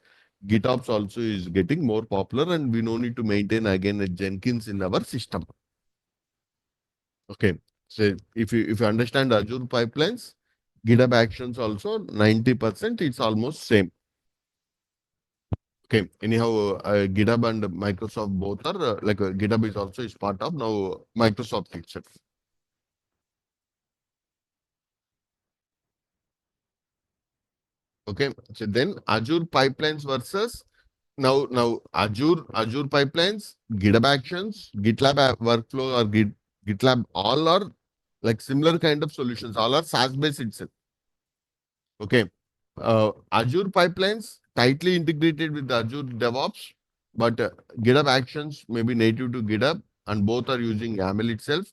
GitOps also is getting more popular and we no need to maintain again a Jenkins in our system. Okay, so if you understand Azure pipelines, GitHub Actions also 90% it's almost same. Okay. Anyhow, GitHub and Microsoft both are GitHub is also is part of now Microsoft itself. Okay. So then Azure pipelines versus now Azure pipelines, GitHub Actions, GitLab workflow or GitLab all are like similar kind of solutions. All are SaaS based itself. Okay. Azure pipelines tightly integrated with the Azure DevOps, but GitHub Actions may be native to GitHub, and both are using YAML itself.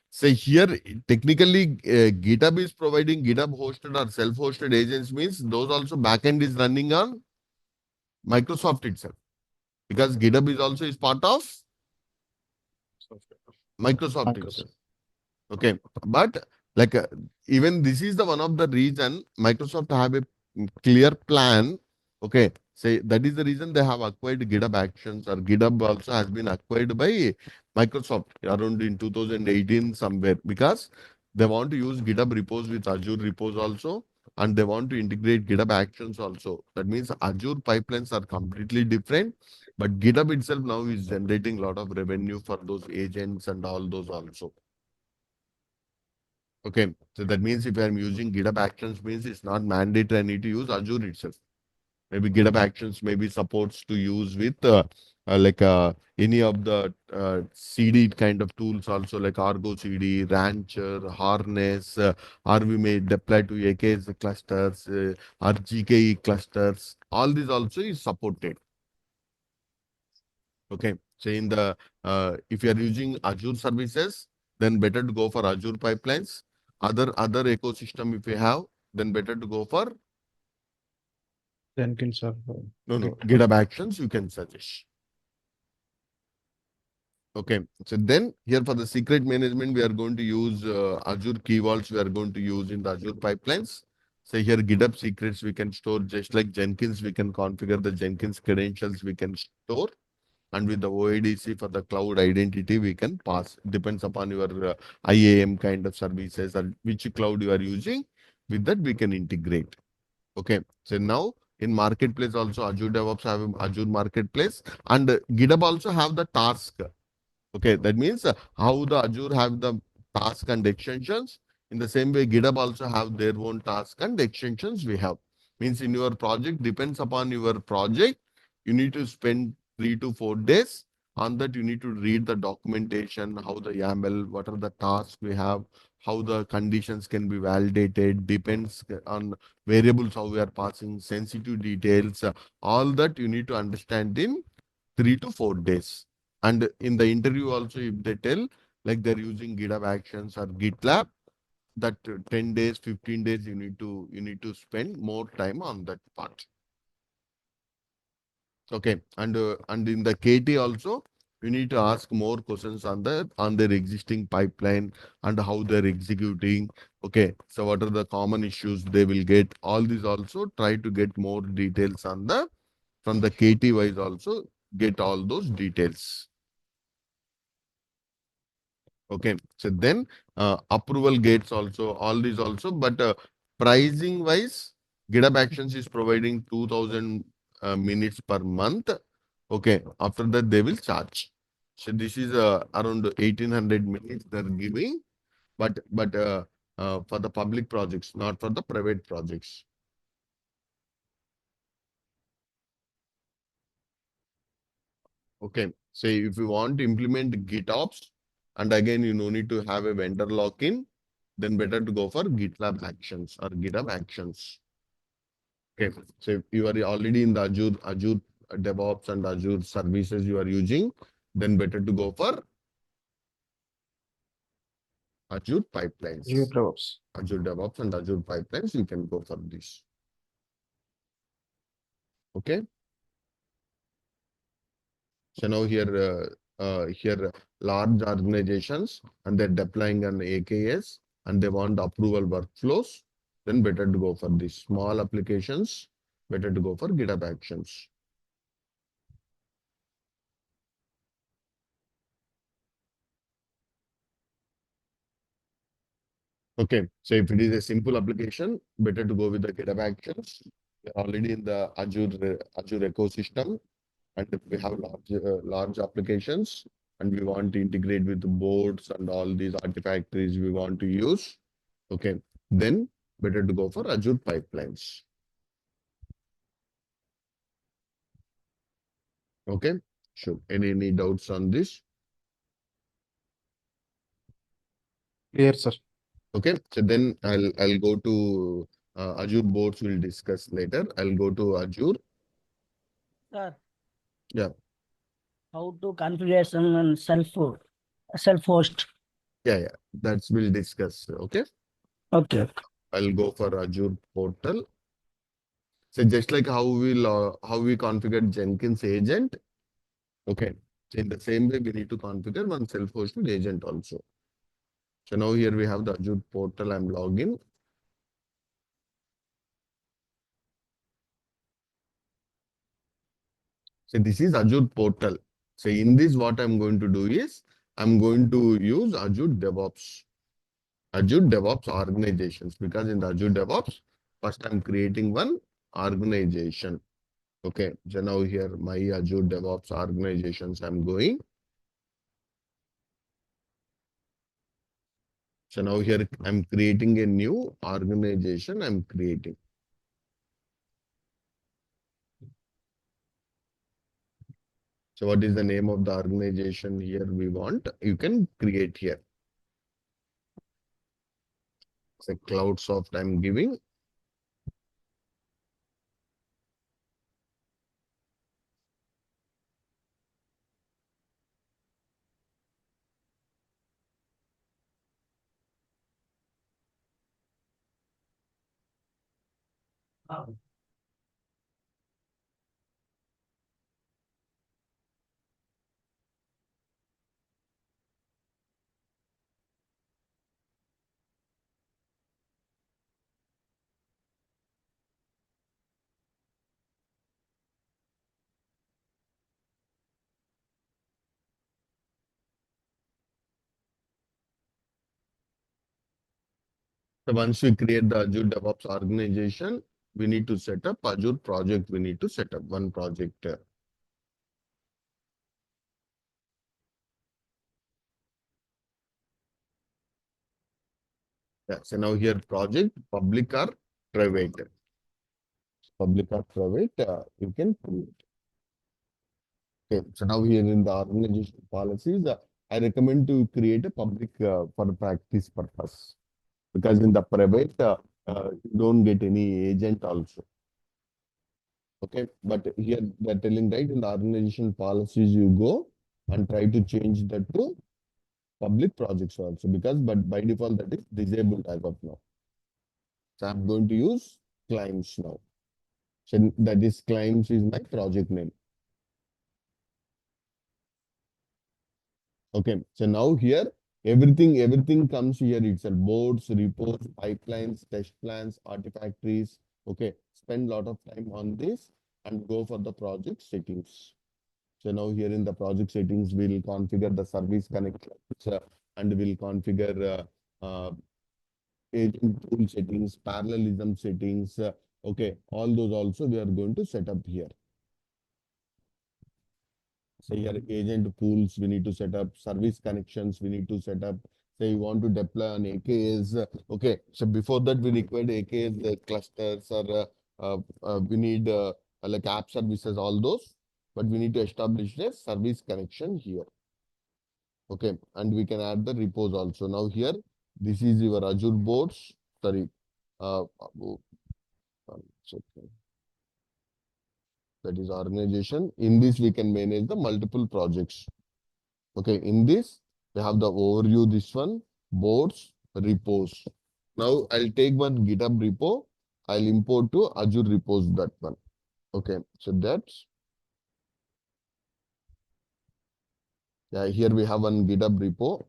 So here, technically, GitHub is providing GitHub hosted or self-hosted agents means those also backend is running on Microsoft itself because GitHub is also is part of Microsoft Microsoft. itself. Okay, but like even this is the one of the reason Microsoft have a clear plan. Okay, say that is the reason they have acquired GitHub Actions or GitHub also has been acquired by Microsoft around in 2018 somewhere because they want to use GitHub repos with Azure repos also and they want to integrate GitHub Actions also. That means Azure pipelines are completely different, but GitHub itself now is generating a lot of revenue for those agents and all those also. Okay, so that means if I am using GitHub Actions means it's not mandatory. I need to use Azure itself. Maybe GitHub Actions maybe supports to use with any of the CD kind of tools also like Argo CD, Rancher, Harness, or we may deploy to AKS clusters or GKE clusters. All these also is supported. Okay. So in the if you are using Azure services, then better to go for Azure pipelines. Other ecosystem if you have, then better to go for Jenkins or no Git. GitHub Actions you can suggest. Okay. So then here for the secret management, we are going to use Azure key vaults we are going to use in the Azure pipelines. So here GitHub secrets we can store just like Jenkins, we can configure the Jenkins credentials we can store. And with the OIDC for the cloud identity, we can pass. Depends upon your IAM kind of services or which cloud you are using. With that, we can integrate. Okay. So now in marketplace also Azure DevOps have Azure marketplace and GitHub also have the task. Okay, that means how the Azure have the task and extensions. In the same way, GitHub also have their own task and extensions we have. Means in your project, depends upon your project, you need to spend 3 to 4 days. On that, you need to read the documentation, how the YAML, what are the tasks we have, how the conditions can be validated, depends on variables, how we are passing, sensitive details. All that you need to understand in 3 to 4 days. And in the interview also, if they tell like they're using GitHub Actions or GitLab, that 10 days, 15 days, you need to spend more time on that part. Okay, and in the KT also, you need to ask more questions on their existing pipeline and how they're executing. Okay, so what are the common issues they will get? All these also try to get more details on the from the KT wise also get all those details. Okay, so then approval gates also, all these also, but pricing wise, GitHub Actions is providing 2000 minutes per month. Okay, after that they will charge. So this is around 1800 minutes they're giving, but for the public projects, not for the private projects. Okay, so if you want to implement GitOps, and again you no need to have a vendor lock-in, then better to go for GitLab Actions or GitHub Actions. Okay, so if you are already in the Azure DevOps and Azure services you are using, then better to go for Azure Azure Pipelines. DevOps. Azure DevOps and Azure Pipelines, you can go for this. Okay. So now here large organizations and they're deploying an AKS and they want approval workflows, then better to go for these small applications, better to go for GitHub Actions. Okay, so if it is a simple application, better to go with the GitHub Actions. We're already in the Azure ecosystem, and we have large applications, and we want to integrate with the boards and all these artifactories we want to use. Okay, then better to go for Azure pipelines. Okay, sure. Any doubts on this? Clear, sir. Okay, so then I'll go to Azure boards. We'll discuss later. I'll go to Azure. Sir, Yeah, how to configuration and self host. yeah. That's we'll discuss. Okay, Okay. I'll go for Azure portal. So just like how we configured Jenkins agent. Okay. So in the same way, we need to configure one self-hosted agent also. So now here we have the Azure portal. I'm logging. So this is Azure portal. So in this, what I'm going to do is I'm going to use Azure DevOps. Azure DevOps organizations, because in the Azure DevOps, first I'm creating one organization. Okay. So now here my Azure DevOps organizations I'm going. So now here I'm creating a new organization I'm creating. So what is the name of the organization here we want? You can create here. So Cloudsoft I'm giving. So once we create the Azure DevOps organization, we need to set up Azure project. We need to set up one project. Yeah, so now here project, public or private. Public or private, you can create. Okay, so now here in the organization policies, I recommend to create a public for practice purpose. Because in the private, you don't get any agent also. Okay, but here they're telling right in the organization policies you go and try to change that to public projects also because but by default that is disabled as of now. So I'm going to use clients now. So that is clients is my project name. Okay, so now here everything comes here itself. Boards, repos, pipelines, test plans, artifactories. Okay, spend a lot of time on this and go for the project settings. So now here in the project settings, we'll configure the service connections and we'll configure agent pool settings, parallelism settings. Okay, all those also we are going to set up here. So here agent pools, we need to set up service connections, we need to set up. Say you want to deploy on AKS. Okay, so before that we require AKS clusters or we need like app services, all those. But we need to establish a service connection here. Okay, and we can add the repos also. Now here, this is your Azure boards. Sorry, uh, one second. That is organization. In this, we can manage the multiple projects. Okay, in this, we have the overview, this one, boards, repos. Now, I'll take one GitHub repo. I'll import to Azure repos that one. Okay, so that's, yeah, here we have one GitHub repo.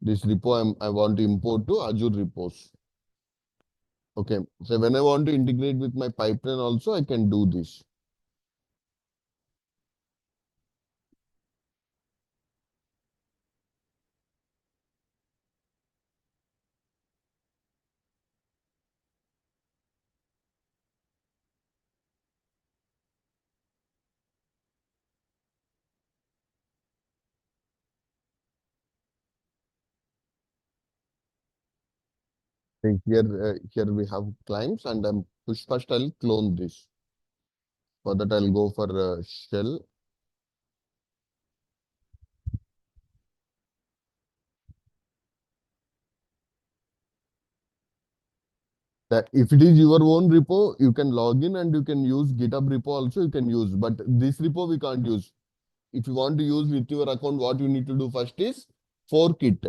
This repo I want to import to Azure repos. Okay, so when I want to integrate with my pipeline also, I can do this. Here we have clients and I'm push first I'll clone this. For that I'll go for shell. That if it is your own repo, you can log in and you can use GitHub repo also you can use. But this repo we can't use. If you want to use with your account, what you need to do first is fork it.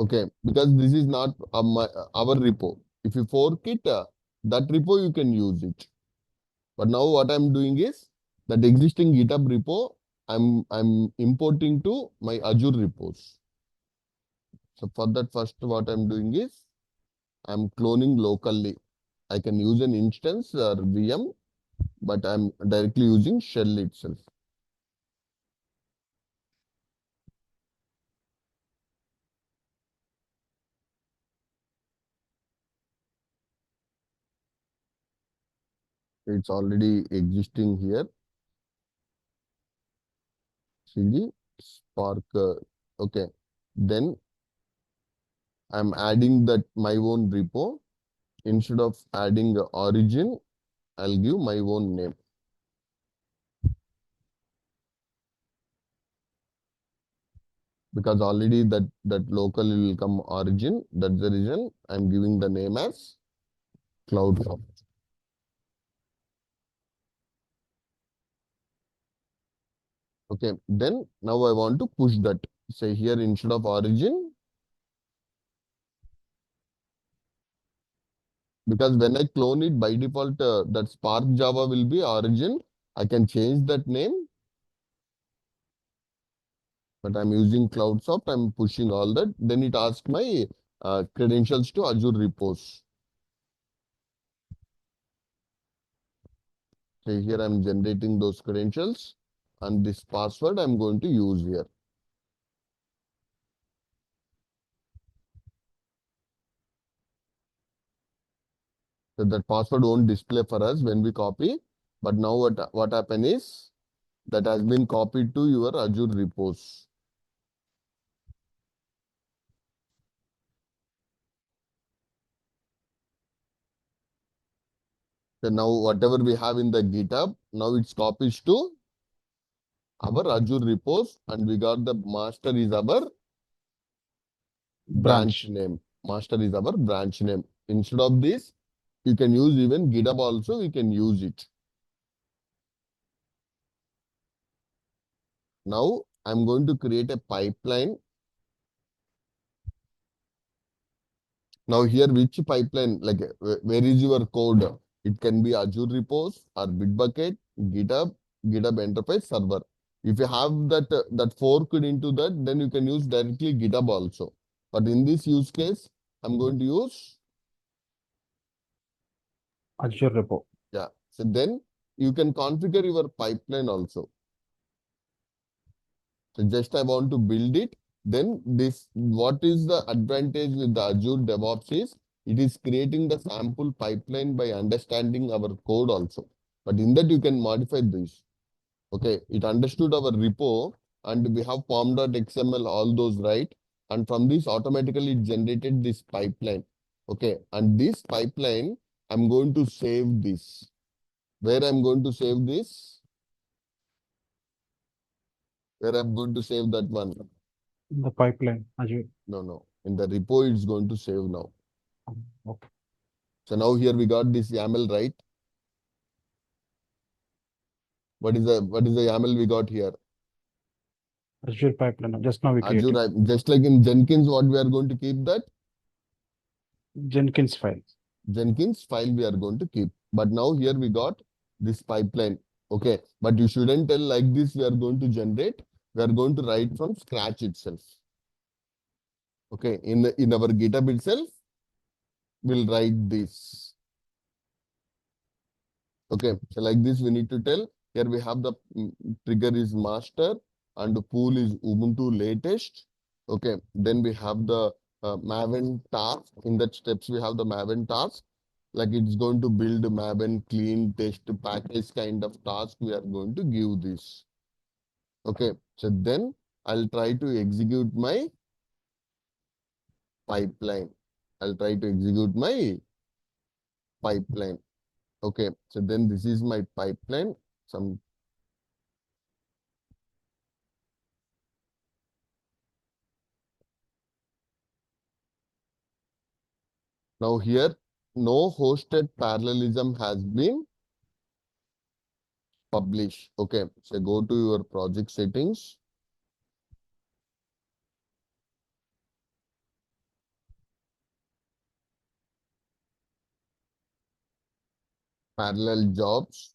Okay, because this is not our repo. If you fork it, that repo you can use it. But now what I'm doing is that existing GitHub repo, I'm importing to my Azure repos. So for that, first what I'm doing is I'm cloning locally. I can use an instance or VM, but I'm directly using shell itself. It's already existing here. CD Spark. Okay. Then I'm adding that my own repo. Instead of adding origin, I'll give my own name. because already that local will come origin. That's the reason I'm giving the name as Cloudsoft. Okay, then now I want to push that. Say here instead of origin, because when I clone it by default, that Spark Java will be origin. I can change that name, but I'm using Cloudsoft. I'm pushing all that. Then it asks my credentials to Azure Repos. So here I'm generating those credentials, and this password I'm going to use here. So that password won't display for us when we copy. But now what happened is that has been copied to your Azure Repos. So now whatever we have in the GitHub, now it's copies to our Azure Repos, and we got the master is our branch name. Master is our branch name. Instead of this, you can use even GitHub also, we can use it. Now I'm going to create a pipeline. Now here, which pipeline, like where is your code? It can be Azure Repos or Bitbucket, GitHub, GitHub Enterprise Server. If you have that forked into that, then you can use directly GitHub also. But in this use case, I'm going to use Azure Repo. yeah. So then you can configure your pipeline also. So just I want to build it. Then this, what is the advantage with the Azure DevOps is it is creating the sample pipeline by understanding our code also. But in that you can modify this. Okay, it understood our repo and we have pom.xml, all those, right? And from this automatically it generated this pipeline. Okay, and this pipeline, I'm going to save this. Where I'm going to save this? Where I'm going to save that one? The pipeline, Azure. No. In the repo, it's going to save now. Okay. So now here we got this YAML, right? What is the YAML we got here? Azure pipeline. Just now we created Azure, just like in Jenkins, what we are going to keep that? Jenkins file. Jenkins file we are going to keep. But now here we got this pipeline. Okay, but you shouldn't tell like this we are going to generate. We are going to write from scratch itself. Okay, in our GitHub itself, we'll write this. Okay, so like this we need to tell. Here we have the trigger is master and the pool is Ubuntu latest. Okay, then we have the Maven task. In that steps we have the Maven task. Like it's going to build Maven clean test package kind of task we are going to give this. Okay, so then I'll try to execute my pipeline. I'll try to execute my pipeline. Okay, so then this is my pipeline. Now here, no hosted parallelism has been published. Okay, so go to your project settings. Parallel jobs.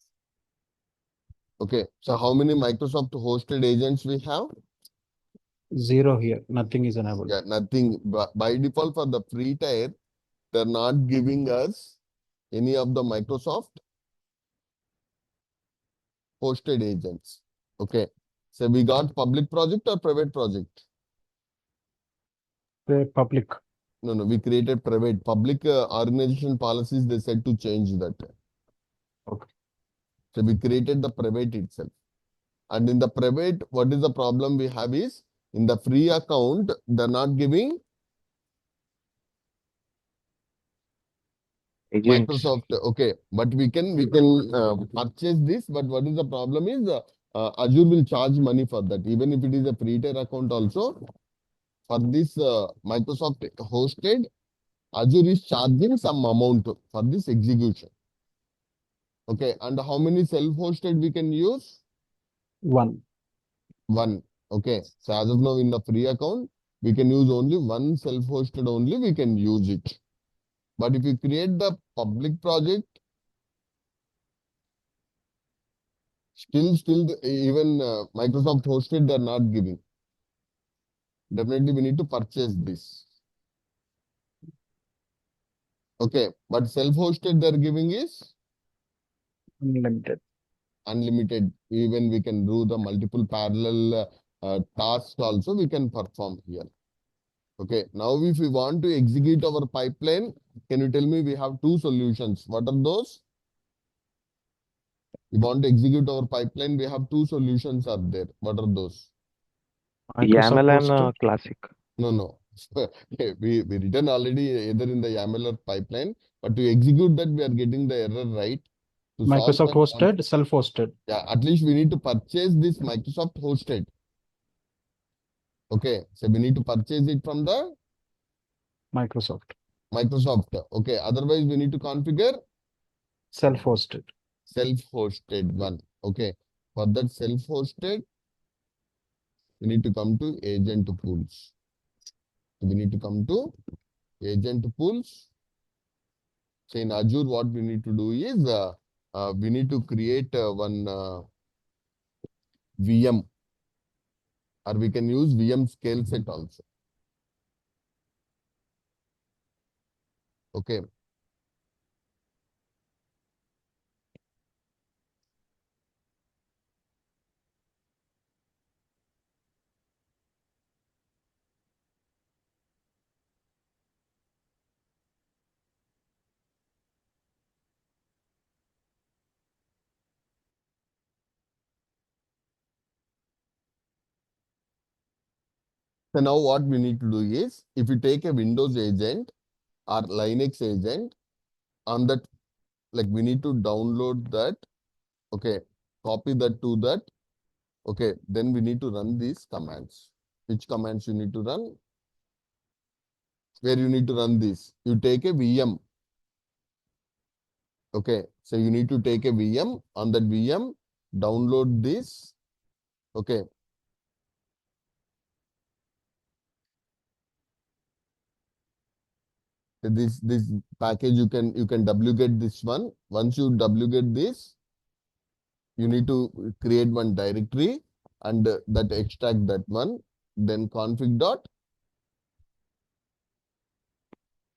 Okay, so how many Microsoft hosted agents we have? 0 here. Nothing is enabled. Yeah, nothing. By default for the free tier, they're not giving us any of the Microsoft hosted agents. Okay, so we got public project or private project? Public. No, we created private. Public organization policies, they said to change that. Okay. So we created the private itself. And in the private, what is the problem we have is, in the free account, they're not giving Agents. Microsoft. Okay, but we can purchase this. But what is the problem is, Azure will charge money for that. Even if it is a free tier account also, for this Microsoft hosted, Azure is charging some amount for this execution. Okay, and how many self-hosted we can use? One. One. Okay, so as of now in the free account, we can use only one self-hosted only, we can use it. But if you create the public project, still even Microsoft hosted, they're not giving. Definitely we need to purchase this. Okay, but self-hosted they're giving is Unlimited. unlimited. Even we can do the multiple parallel tasks also we can perform here. Okay, now if we want to execute our pipeline, can you tell me we have two solutions? What are those? We want to execute our pipeline, we have two solutions are there. What are those? Microsoft YAML and hosted. Classic. No. we written already either in the YAML or pipeline, but to execute that we are getting the error right. To solve Microsoft that, hosted, self-hosted. yeah, at least we need to purchase this Microsoft hosted. Okay, so we need to purchase it from the Microsoft. Microsoft. Okay, otherwise we need to configure Self-hosted. self-hosted one. Okay, for that self-hosted, we need to come to agent pools. We need to come to agent pools. So in Azure, what we need to do is we need to create one VM, or we can use VM scale set also. Okay. So now what we need to do is, if you take a Windows agent or Linux agent, on that, like we need to download that, okay, copy that to that, okay, then we need to run these commands. Which commands you need to run? Where you need to run this? You take a VM. Okay, so you need to take a VM. On that VM, download this. Okay. So this package you can wget this one. Once you wget this, you need to create one directory and that extract that one. Then config dot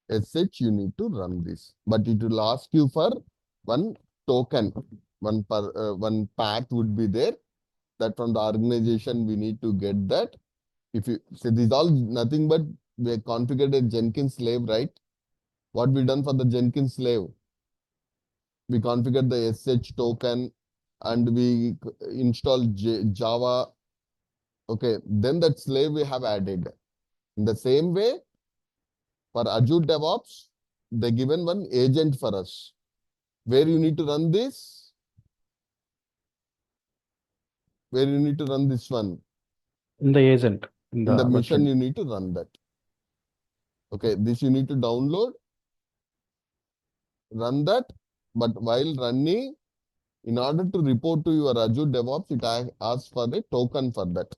sh you need to run this. But it will ask you for one token, one path would be there. That from the organization we need to get that. If you say these all nothing but we have configured a Jenkins slave, right? What we done for the Jenkins slave? We configured the sh token and we install Java. Okay, then that slave we have added. In the same way, for Azure DevOps, they given one agent for us. Where you need to run this? Where you need to run this one? In the agent. In the mission, virtual. you need to run that. Okay, this you need to download, run that. But while running, in order to report to your Azure DevOps, it asks for a token for that.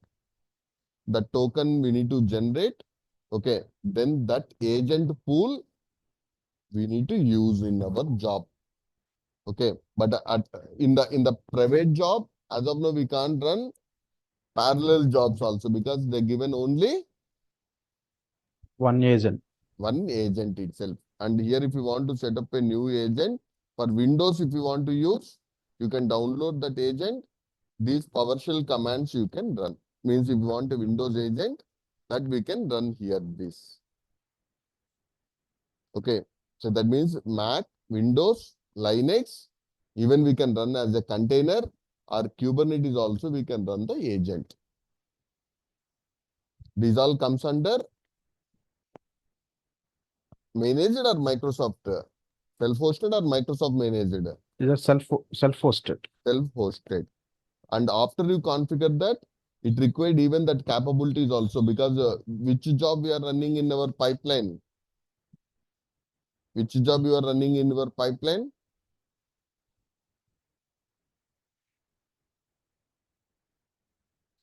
The token we need to generate. Okay, then that agent pool we need to use in our job. Okay, but in the private job, as of now, we can't run parallel jobs also because they're given only One agent. one agent itself. And here, if you want to set up a new agent for Windows, if you want to use, you can download that agent. These PowerShell commands you can run. Means if you want a Windows agent, that we can run here this. Okay, so that means Mac, Windows, Linux, even we can run as a container or Kubernetes also we can run the agent. These all comes under managed or Microsoft self-hosted or Microsoft managed? These are self-hosted. Self-hosted. And after you configure that, It required even that capabilities also, because which job we are running in our pipeline? Which job you are running in your pipeline?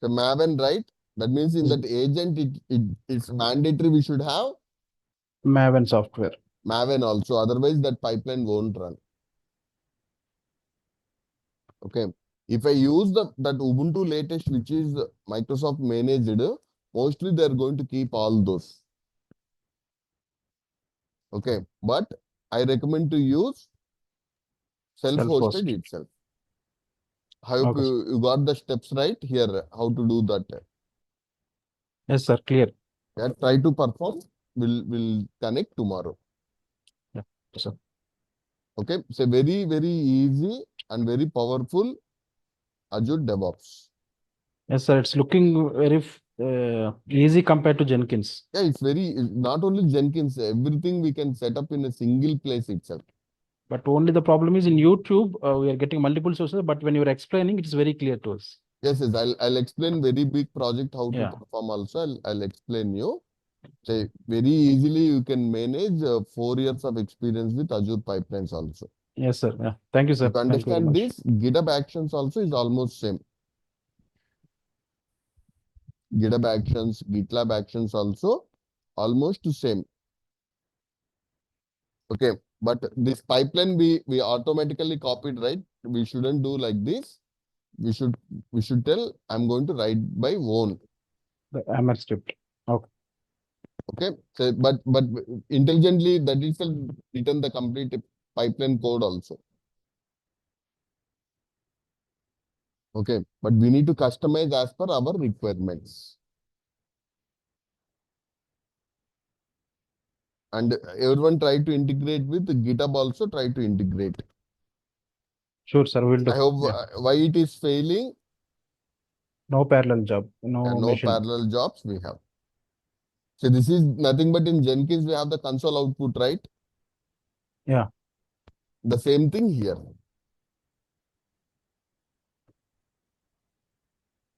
The Maven, right? That means in that agent, it's mandatory we should have Maven software. Maven also. Otherwise, that pipeline won't run. Okay. If I use that Ubuntu latest, which is Microsoft managed, mostly they're going to keep all those. Okay. But I recommend to use self-hosted Self-host. itself. I hope Okay, sir. you got the steps right here, how to do that. Yes, sir. Clear. Yeah, try to perform. We'll connect tomorrow. Yeah, sir. Okay. It's a very, very easy and very powerful Azure DevOps. Yes, sir. It's looking very easy compared to Jenkins. Yeah, it's not only Jenkins, everything we can set up in a single place itself. But only the problem is in YouTube, we are getting multiple sources, but when you're explaining, it is very clear to us. Yes, I'll explain very big project how to Yeah. perform also. I'll explain you. Say very easily you can manage 4 years of experience with Azure pipelines also. Yes, sir. Yeah. Thank you, sir. If you Thank you very understand much. this, GitHub Actions also is almost same. GitHub Actions, GitLab Actions also almost same. Okay, but this pipeline we automatically copied, right? We shouldn't do like this. We should tell I'm going to write by own. The AMR script. Okay. Okay, so but intelligently that itself written the complete pipeline code also. Okay, but we need to customize as per our requirements. And everyone try to integrate with GitHub also, try to integrate. Sure, sir. We'll do. I hope Yeah. why it is failing. No parallel job. No No machine. parallel jobs we have. So this is nothing but in Jenkins we have the console output, right? Yeah. The same thing here.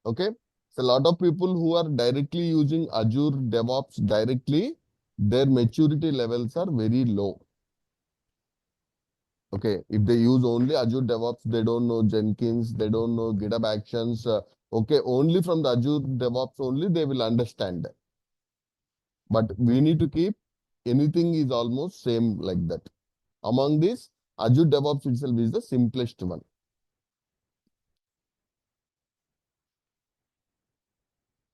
Okay. So a lot of people who are directly using Azure DevOps directly, their maturity levels are very low. Okay. If they use only Azure DevOps, they don't know Jenkins, they don't know GitHub Actions. Okay. Only from the Azure DevOps only they will understand. But we need to keep anything is almost same like that. Among these, Azure DevOps itself is the simplest one.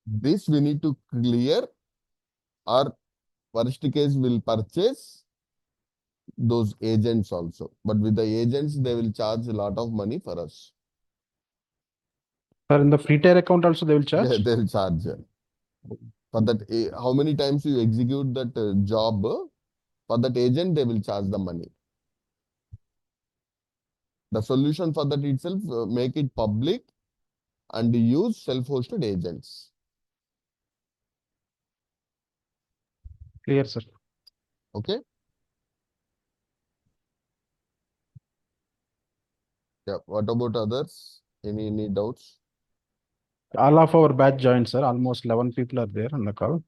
This we need to clear, or worst case will purchase those agents also. But with the agents, they will charge a lot of money for us. Sir, in the free tier account also they will They, charge? they'll charge. For that, how many times you execute that job, for that agent, they will charge the money. The solution for that itself, make it public and use self-hosted agents. Clear, sir. Okay? Yeah. What about others? Any doubts? All of our batch joined, sir. Almost 11 people are there on the call.